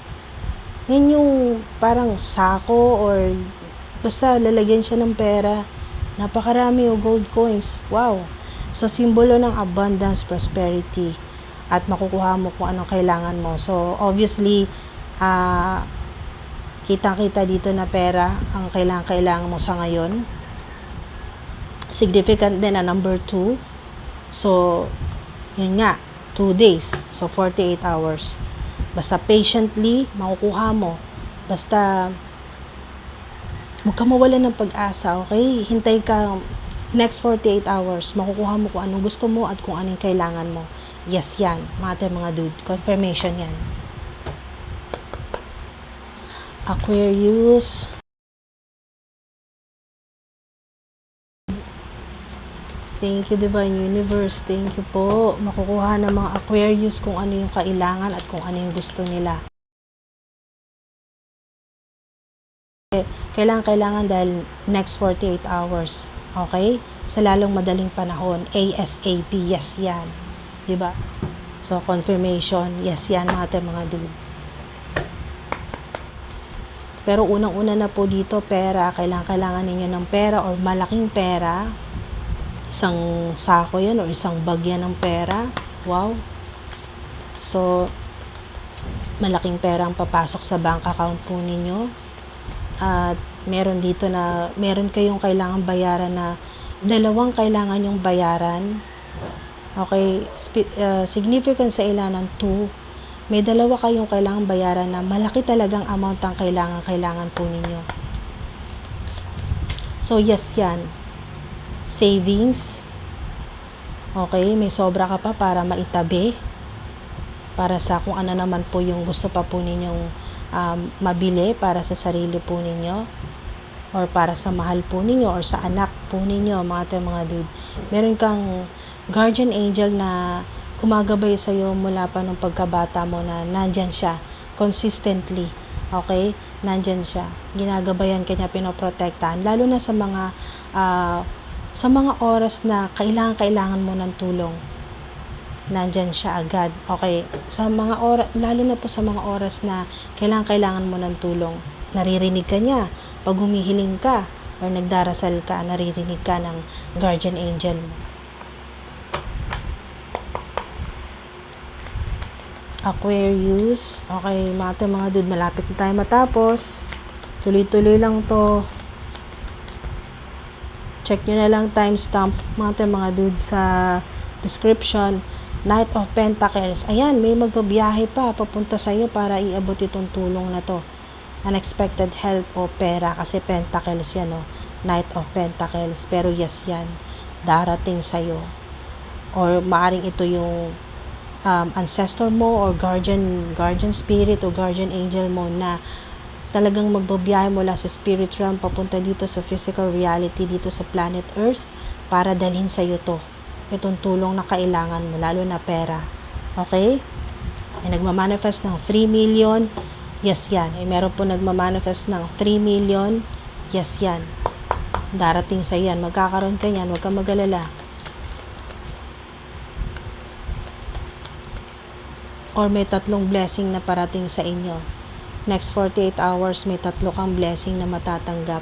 Yan yung parang sako or basta lalagyan siya ng pera. Napakarami o gold coins. Wow! So, simbolo ng abundance, prosperity. At makukuha mo kung anong kailangan mo. So, obviously, kitang-kita dito na pera ang kailangan mo sa ngayon. Significant din na number 2. So, yun nga, 2 days. So, 48 hours. Basta patiently, makukuha mo. Basta, huwag ka mawalan ng pag-asa, okay? Hintay ka, next 48 hours, makukuha mo kung anong gusto mo at kung anong kailangan mo. Yes, yan. Mga dude. Confirmation yan. Aquarius. Thank you, Divine Universe. Thank you po. Makukuha ng mga Aquarius kung ano yung kailangan at kung ano yung gusto nila. Kailangan dahil next 48 hours. Okay? Sa lalong madaling panahon. ASAP. Yes, yan. Diba? So, confirmation. Yes, yan mga dude. Pero unang-una na po dito, pera. Kailangan ninyo ng pera or malaking pera. Isang sako yan or isang bag yan ng pera. Wow. So, malaking pera ang papasok sa bank account po ninyo. At meron dito na, meron kayong kailangan bayaran na dalawang kailangan yung bayaran. Okay, significant sa ilanan 2. May dalawa kayong kailangan bayaran na malaki talagang amount ang kailangan po ninyo. So, yes yan. Savings. Okay, may sobra ka pa para maitabi. Para sa kung ano naman po yung gusto pa po ninyong mabili para sa sarili po ninyo. Or para sa mahal po ninyo or sa anak po ninyo, mga dude. Meron kang guardian angel na kumagabay sa iyo mula pa nung pagkabata mo na nandyan siya consistently. Okay? Nandyan siya. Ginagabayan kanya, pinoprotektahan. Lalo na sa mga oras na kailangan mo ng tulong. Nandyan siya agad. Okay? Lalo na po sa mga oras na kailangan mo ng tulong. Naririnig ka niya. Pag humihiling ka or nagdarasal ka, naririnig ka ng guardian angel mo. Aquarius. Okay, mga dude, malapit na tayo matapos. Tuloy-tuloy lang to. Check nyo na lang timestamp, mga dude, sa description. Knight of Pentacles. Ayan, may magbabiyahe pa papunta sa iyo para iabot itong tulong na to. Unexpected help o pera, kasi Pentacles yan, no? Knight of Pentacles. Pero yes, yan darating sa iyo. Or maaring ito yung ancestor mo or guardian spirit o guardian angel mo na talagang magbabiyahe mula sa spirit realm papunta dito sa physical reality, dito sa planet Earth, para dalhin sa iyo itong tulong na kailangan mo, lalo na pera. Okay? Ay nagmamanifest ng 3 million. Yes, yan. Ay meron po nagmamanifest ng 3 million. Yes, yan. Darating sa yan. Magkakaroon ka yan. Huwag kang mag-alala. Or may 3 blessing na parating sa inyo. Next 48 hours, may 3 kang blessing na matatanggap.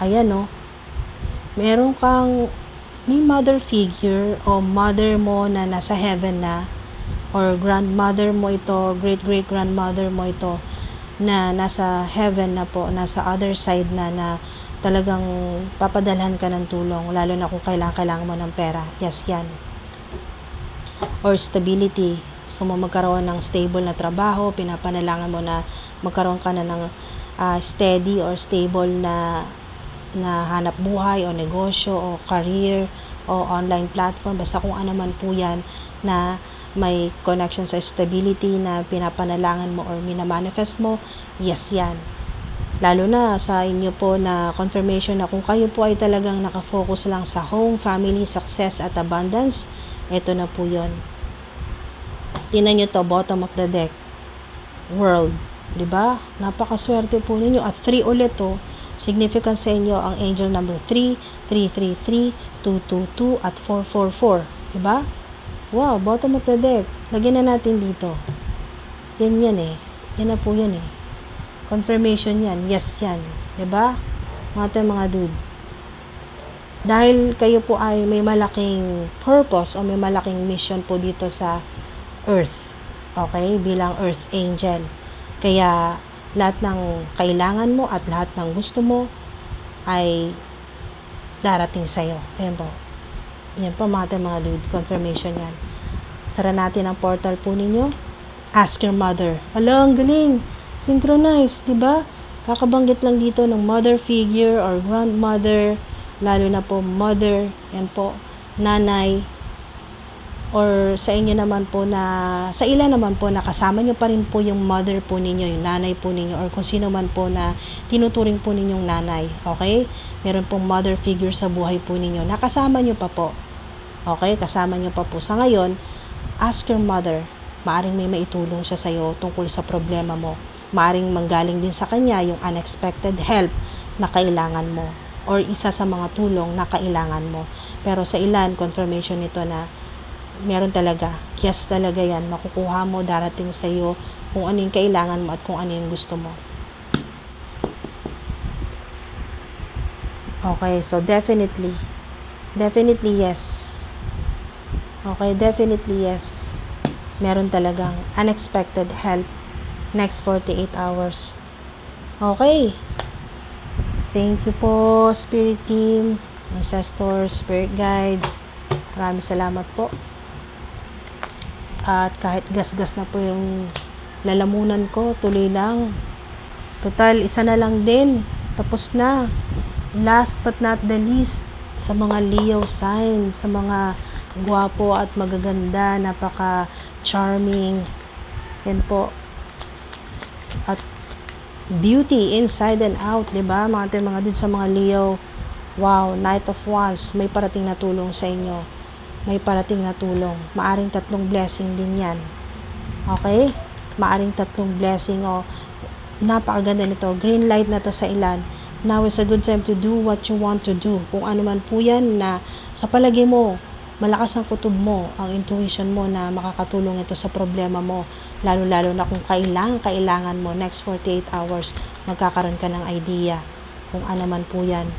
Ayan, no? Meron kang may mother figure o mother mo na nasa heaven na, or grandmother mo ito, great grandmother mo ito na nasa heaven na po, nasa other side na talagang papadalhan ka ng tulong, lalo na kung kailangan mo ng pera. Yes, yan. Or stability. So mo magkaroon ng stable na trabaho, pinapanalangan mo na magkaroon ka na ng steady or stable na hanap buhay o negosyo o career o online platform, basta kung ano man po yan na may connection sa stability na pinapanalangan mo or minamanifest mo. Yes, yan. Lalo na sa inyo po na confirmation na kung kayo po ay talagang nakafocus lang sa home, family, success at abundance, ito na po yon. Tingnan nyo to, bottom of the deck, world, diba? Napakaswerte po ninyo. At 3 ulit to, significant sa inyo ang angel number 3, 333, 222 at 444, diba? Wow, bottom of the deck. Lagyan na natin dito. Yan eh. Yan na po yan eh. Confirmation yan. Yes yan. Diba? Mga dude. Dahil kayo po ay may malaking purpose o may malaking mission po dito sa Earth. Okay? Bilang Earth Angel. Kaya lahat ng kailangan mo at lahat ng gusto mo ay darating sa'yo. Ayan po. Yan po mga dude. Confirmation yan. Sara natin ang portal po ninyo. Ask your mother. Ala, ang galing. Synchronize, diba? Kakabanggit lang dito ng mother figure or grandmother, lalo na po mother, yan po, nanay, or sa inyo naman po na, sa ilan naman po na kasama nyo pa rin po yung mother po ninyo, yung nanay po ninyo, or kung sino man po na tinuturing po ninyong nanay. Okay? Meron pong mother figure sa buhay po ninyo. Nakasama nyo pa po. Okay? Kasama nyo pa po. Sa ngayon, ask your mother. Maaring may maitulong siya sa'yo tungkol sa problema mo. Maaring manggaling din sa kanya yung unexpected help na kailangan mo, or isa sa mga tulong na kailangan mo. Pero sa ilan, confirmation nito na meron talaga. Yes talaga yan. Makukuha mo, darating sa iyo kung ano yung kailangan mo at kung ano yung gusto mo. Okay, so definitely yes. Okay, definitely yes. Meron talagang unexpected help next 48 hours. Okay. Thank you po, Spirit Team, Ancestors, Spirit Guides. Maraming salamat po. At kahit gas-gas na po yung lalamunan ko, tuloy lang. Total, isa na lang din. Tapos na. Last but not the least, sa mga Leo sign, sa mga gwapo at magaganda, napaka-charming. Yan po. At beauty inside and out, diba? Mga dun sa mga Leo. Wow, Knight of Wands, may parating na tulong sa inyo. May parating na tulong. Maaring 3 blessing din yan. Okay? Maaring 3 blessing o napakaganda nito. Green light na to sa ilan. Now is a good time to do what you want to do. Kung ano man po yan na sa palagi mo, malakas ang kutob mo, ang intuition mo na makakatulong ito sa problema mo. Lalo-lalo na kung kailangan mo, next 48 hours, magkakaroon ka ng idea kung ano man po yan.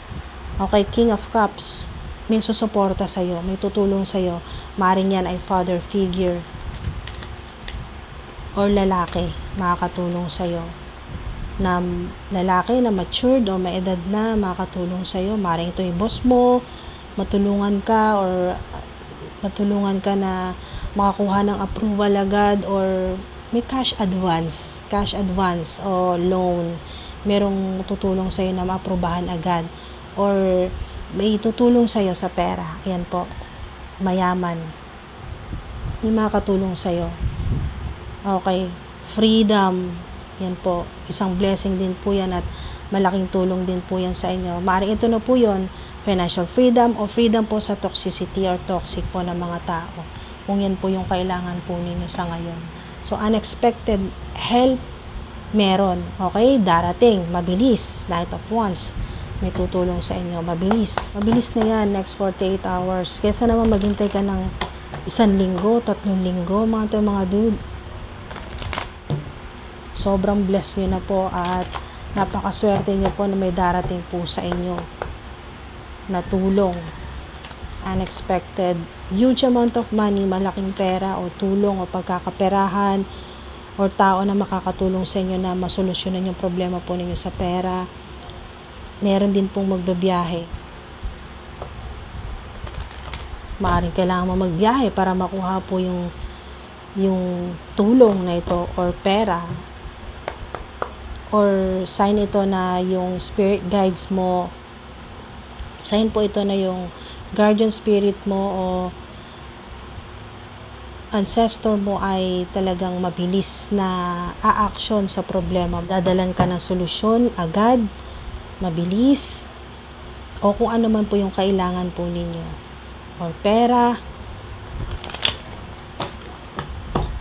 Okay, King of Cups. may susuporta sa'yo, may tutulong sa'yo. Maaaring yan ay father figure or lalaki, makakatulong sa'yo. Na lalaki na matured o may edad na, makakatulong sa'yo. Maaaring ito yung boss mo, matulungan ka or matulungan ka na makakuha ng approval agad, or may cash advance o loan. Merong tutulong sa'yo na maaprubahan agad, or may tutulong sa'yo sa pera. Yan po, mayaman. Yung makakatulong sa'yo. Okay, freedom. Yan po, isang blessing din po yan at malaking tulong din po yan sa inyo. Maaaring ito na po yun, financial freedom o freedom po sa toxicity or toxic po ng mga tao. Kung yan po yung kailangan po ninyo sa ngayon. So, unexpected help, meron. Okay, darating, mabilis, Knight of Wands. May tutulong sa inyo, mabilis. Mabilis na yan, next 48 hours. Kesa naman maghintay ka ng 1 linggo, 3 linggo, mga dude. Sobrang blessed nyo na po at napakaswerte nyo po na may darating po sa inyo na tulong. Unexpected, huge amount of money, malaking pera o tulong o pagkakaperahan or tao na makakatulong sa inyo na masolusyonan yung problema po ninyo sa pera. Meron din pong magbabiyahe. Maaaring kailangan mo magbiyahe para makuha po yung tulong na ito or pera, or sign ito na yung spirit guides mo, sign po ito na yung guardian spirit mo o ancestor mo ay talagang mabilis na a-action sa problema. Dadalan ka ng solusyon agad, mabilis, o kung ano man po yung kailangan po ninyo, or pera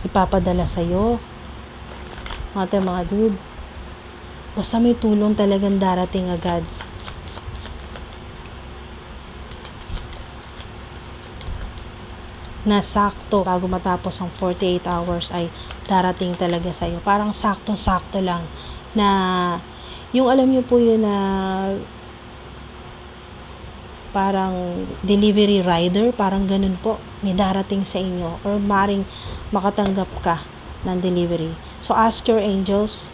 ipapadala sa'yo, mga dude. Basta may tulong talagang darating agad. Na sakto bago matapos ang 48 hours ay darating talaga sa'yo. Parang sakto-sakto lang na yung alam nyo po yun na parang delivery rider, parang ganun po, may darating sa inyo or maring makatanggap ka ng delivery. So ask your angels,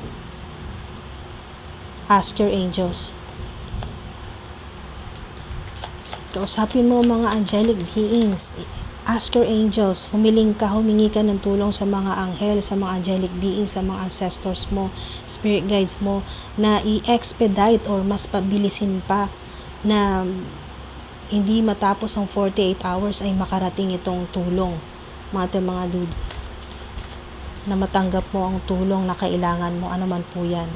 kausapin mo mga angelic beings. Ask your angels, humingi ka ng tulong sa mga anghel, sa mga angelic beings, sa mga ancestors mo, spirit guides mo, na i-expedite or mas pabilisin pa na hindi matapos ang 48 hours ay makarating itong tulong, mga dude, na matanggap mo ang tulong na kailangan mo, ano man po yan.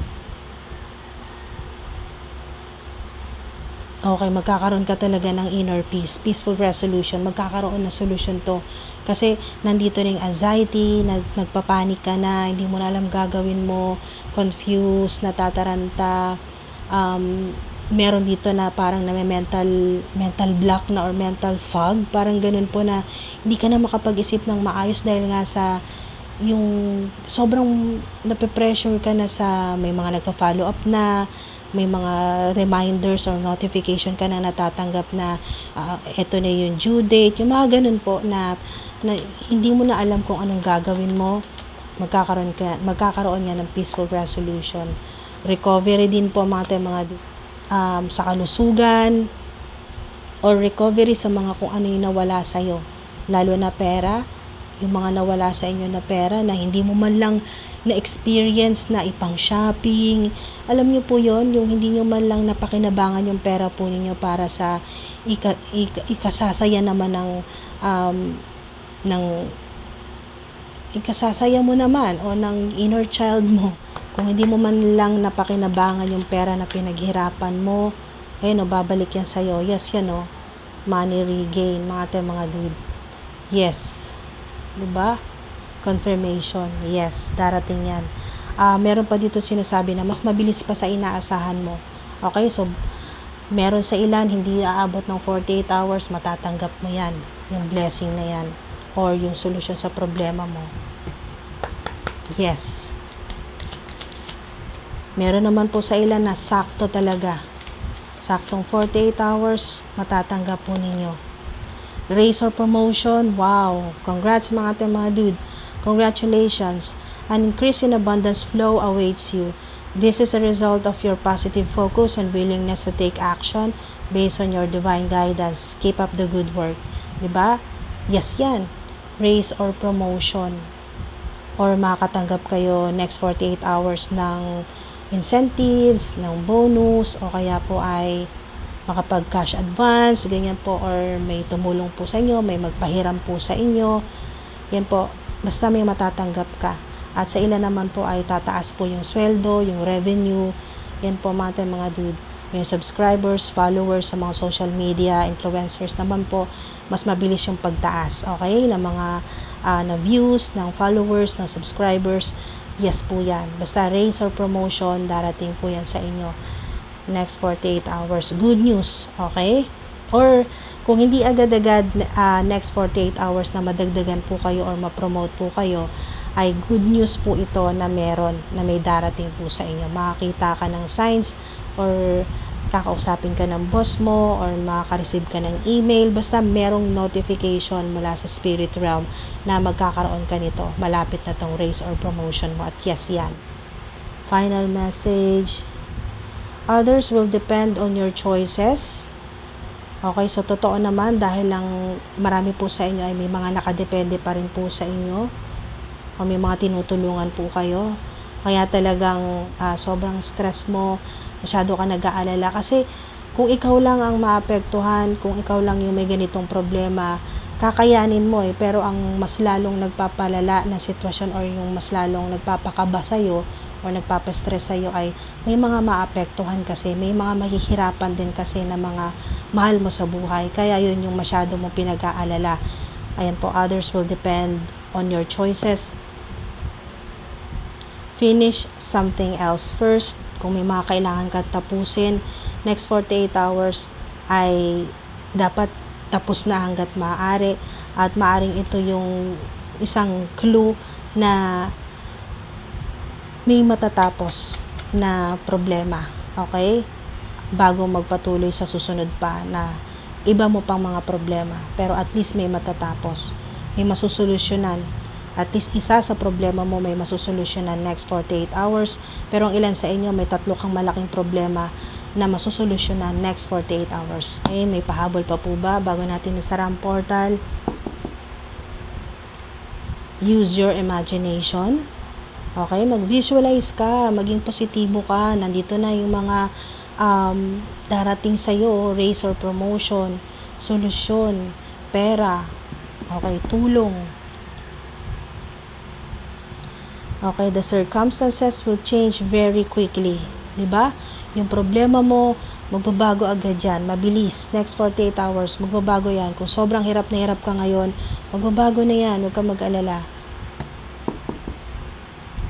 Okay, magkakaroon ka talaga ng inner peace, peaceful resolution, magkakaroon ng solution to. Kasi nandito ring anxiety, nagpapanik ka na, hindi mo na alam gagawin mo, confused, natataranta, meron dito na parang mental block na or mental fog, parang ganun po na hindi ka na makapag-isip ng maayos dahil nga sa yung sobrang nape-pressure ka na sa may mga nagpa-follow up na, may mga reminders or notification ka na natatanggap na eto na yung due date, yung mga ganun po na hindi mo na alam kung anong gagawin mo. Magkakaroon yan ng peaceful resolution. Recovery din po mga sa kalusugan or recovery sa mga kung ano yung nawala sa'yo, lalo na pera, yung mga nawala sa inyo na pera na hindi mo man lang na-experience na ipang shopping. Alam niyo po yon, yung hindi niyo man lang napakinabangan yung pera po ninyo para sa ikasasaya naman ng ikasasaya mo naman o ng inner child mo. Kung hindi mo man lang napakinabangan yung pera na pinaghirapan mo, ayun o, babalik yan sa'yo. Yes, yan o, money regain, mga dude. Yes, diba? Confirmation, yes, darating yan. Meron pa dito sinasabi na mas mabilis pa sa inaasahan mo. Okay, so meron sa ilan hindi aabot ng 48 hours, matatanggap mo yan, yung blessing na yan or yung solution sa problema mo. Yes. Meron naman po sa ilan na sakto talaga. Saktong 48 hours, matatanggap po ninyo. Raise or promotion, wow! Congrats mga dude. Congratulations! An increase in abundance flow awaits you. This is a result of your positive focus and willingness to take action based on your divine guidance. Keep up the good work. Diba? Yes yan. Raise or promotion. Or makakatanggap kayo next 48 hours ng incentives, ng bonus, o kaya po ay makapag-cash advance, ganyan po, or may tumulong po sa inyo, may magpahiram po sa inyo. Yan po, basta may matatanggap ka. At sa ilan naman po ay tataas po yung sweldo, yung revenue. Yan po mga dude. Yung subscribers, followers sa mga social media, influencers naman po, mas mabilis yung pagtaas. Okay? Ng mga na views, ng followers, ng subscribers. Yes po yan. Basta raise or promotion, darating po yan sa inyo. Next 48 hours. Good news. Okay? Or kung hindi agad-agad next 48 hours na madagdagan po kayo or ma-promote po kayo, ay good news po ito na meron, na may darating po sa inyo. Makakita ka ng signs or kakausapin ka ng boss mo or makaka-receive ka ng email. Basta merong notification mula sa spirit realm na magkakaroon ka nito. Malapit na tong raise or promotion mo. At yes, yan. Final message. Others will depend on your choices. Okay, so totoo naman dahil lang marami po sa inyo ay may mga nakadepende pa rin po sa inyo. O may mga tinutulungan po kayo. Kaya talagang sobrang stress mo, masyado ka nag-aalala. Kasi kung ikaw lang ang maapektuhan, kung ikaw lang yung may ganitong problema, kakayanin mo Pero ang mas lalong nagpapalala na sitwasyon or yung mas lalong nagpapakaba sa'yo or nagpapastress sa'yo ay may mga maapektuhan kasi, may mga mahihirapan din kasi na mga mahal mo sa buhay. Kaya yun yung masyado mo pinag-aalala. Ayan po, others will depend on your choices. Finish something else first. Kung may mga kailangan ka tapusin, next 48 hours ay dapat tapos na hanggat maaari. At maaring ito yung isang clue na may matatapos na problema. Okay? Bago magpatuloy sa susunod pa na iba mo pang mga problema. Pero at least may matatapos. May masusolusyonan. At least isa sa problema mo may masusolusyonan next 48 hours. Pero ang ilan sa inyo may 3 kang malaking problema na masusolusyonan next 48 hours. Okay, may pahabol pa po ba bago natin isara ang portal? Use your imagination. Okay, mag-visualize ka, maging positibo ka. Nandito na yung mga darating sa'yo, raise or promotion, solusyon, pera, okay, tulong. Okay, the circumstances will change very quickly. Diba? Yung problema mo, magbabago agad yan. Mabilis. Next 48 hours, magbabago yan. Kung sobrang hirap na hirap ka ngayon, magbabago na yan. Huwag kang mag-alala.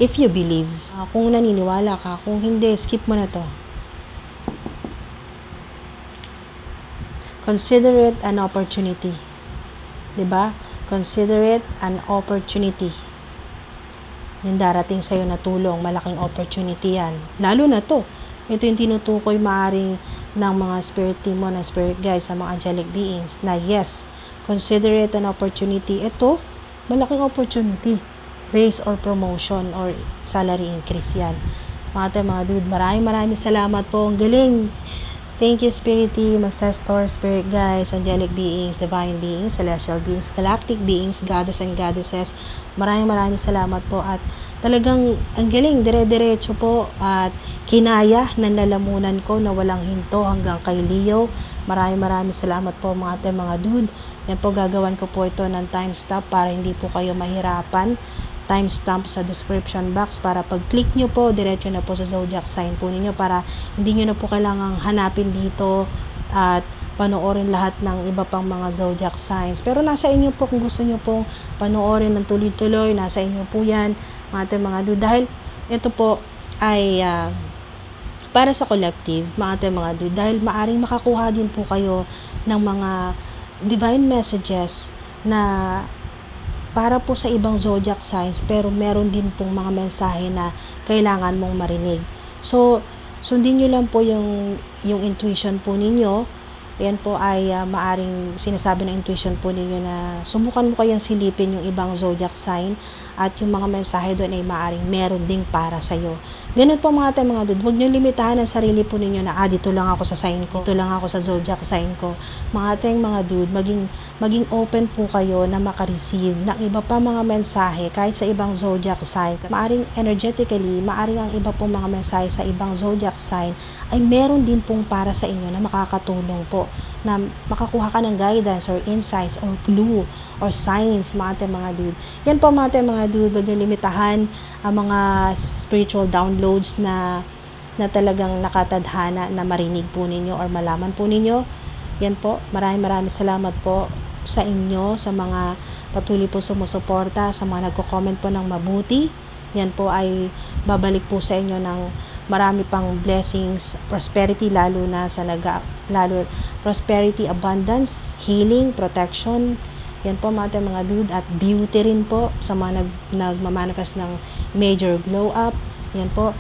If you believe. Kung naniniwala ka. Kung hindi, skip mo na to. Consider it an opportunity. Diba? Consider it an opportunity. Yung darating sa'yo na tulong, malaking opportunity yan. Lalo na to. Ito yung tinutukoy maaring ng mga spirit team mo, ng spirit guides, sa mga angelic beings, na yes, consider it an opportunity. Ito, malaking opportunity. Raise or promotion or salary increase yan. Mga dude, maraming salamat po. Ang galing. Thank you, Spirit Team, Ancestor, Spirit Guides, Angelic Beings, Divine Beings, Celestial Beings, Galactic Beings, Goddess and Goddesses. Maraming salamat po at talagang ang galing, dire-diretso po at kinaya ng lalamunan ko na walang hinto hanggang kay Leo. Maraming salamat po mga dude. Yan po, gagawan ko po ito ng timestamp para hindi po kayo mahirapan. Timestamp sa description box para pag click nyo po, diretso na po sa zodiac sign po ninyo para hindi nyo na po kailangang hanapin dito at panoorin lahat ng iba pang mga zodiac signs. Pero nasa inyo po kung gusto nyo pong panoorin ng tuloy-tuloy, nasa inyo po yan mga dude. Dahil ito po ay para sa collective mga dude, dahil maaring makakuha din po kayo ng mga divine messages na para po sa ibang zodiac signs, pero meron din pong mga mensahe na kailangan mong marinig. So, Sundin niyo lang po yung intuition po ninyo. Yan po ay maaring sinasabi ng intuition po ninyo na subukan mo kayang silipin yung ibang zodiac sign at yung mga mensahe doon ay maaring meron ding para sa'yo. Ganun po mga tayo mga dude, huwag niyo limitahan ang sarili po ninyo na dito lang ako sa sign ko, dito lang ako sa zodiac sign ko. Mga tayong mga dude, maging open po kayo na makareceive ng iba pa mga mensahe kahit sa ibang zodiac sign. Maaring energetically, maaring ang iba pong mga mensahe sa ibang zodiac sign ay meron din pong para sa inyo na makakatulong po, na makakuha ka ng guidance or insights or clue or signs mga dude. Yan po mga dude, wag niyo limitahan ang mga spiritual downloads na talagang nakatadhana na marinig po ninyo or malaman po ninyo. Yan po, maraming salamat po sa inyo, sa mga patuloy po sumusuporta, sa mga nagko-comment po ng mabuti. Yan po ay babalik po sa inyo ng marami pang blessings, prosperity, lalo prosperity, abundance, healing, protection. Yan po mga dude, at beauty rin po sa mga nagmamanifest ng major glow up. Yan po,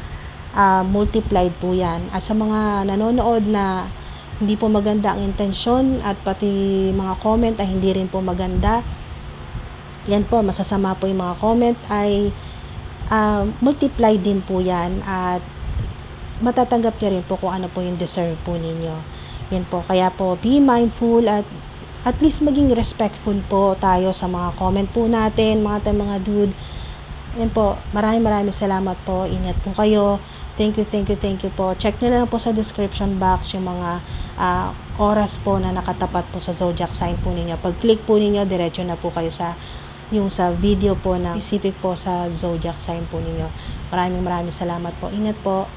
multiplied po yan. At sa mga nanonood na hindi po maganda ang intensyon at pati mga comment ay hindi rin po maganda, yan po, masasama po yung mga comment, ay multiply din po yan at matatanggap nyo rin po kung ano po yung deserve po ninyo. Yan po, kaya po be mindful at least maging respectful po tayo sa mga comment po natin mga dude. Yan po, maraming salamat po, ingat po kayo. Thank you po. Check nyo lang po sa description box yung mga oras po na nakatapat po sa zodiac sign po ninyo. Pag click po ninyo, diretso na po kayo sa video po na specific po sa zodiac sign po ninyo. Maraming salamat po. Ingat po.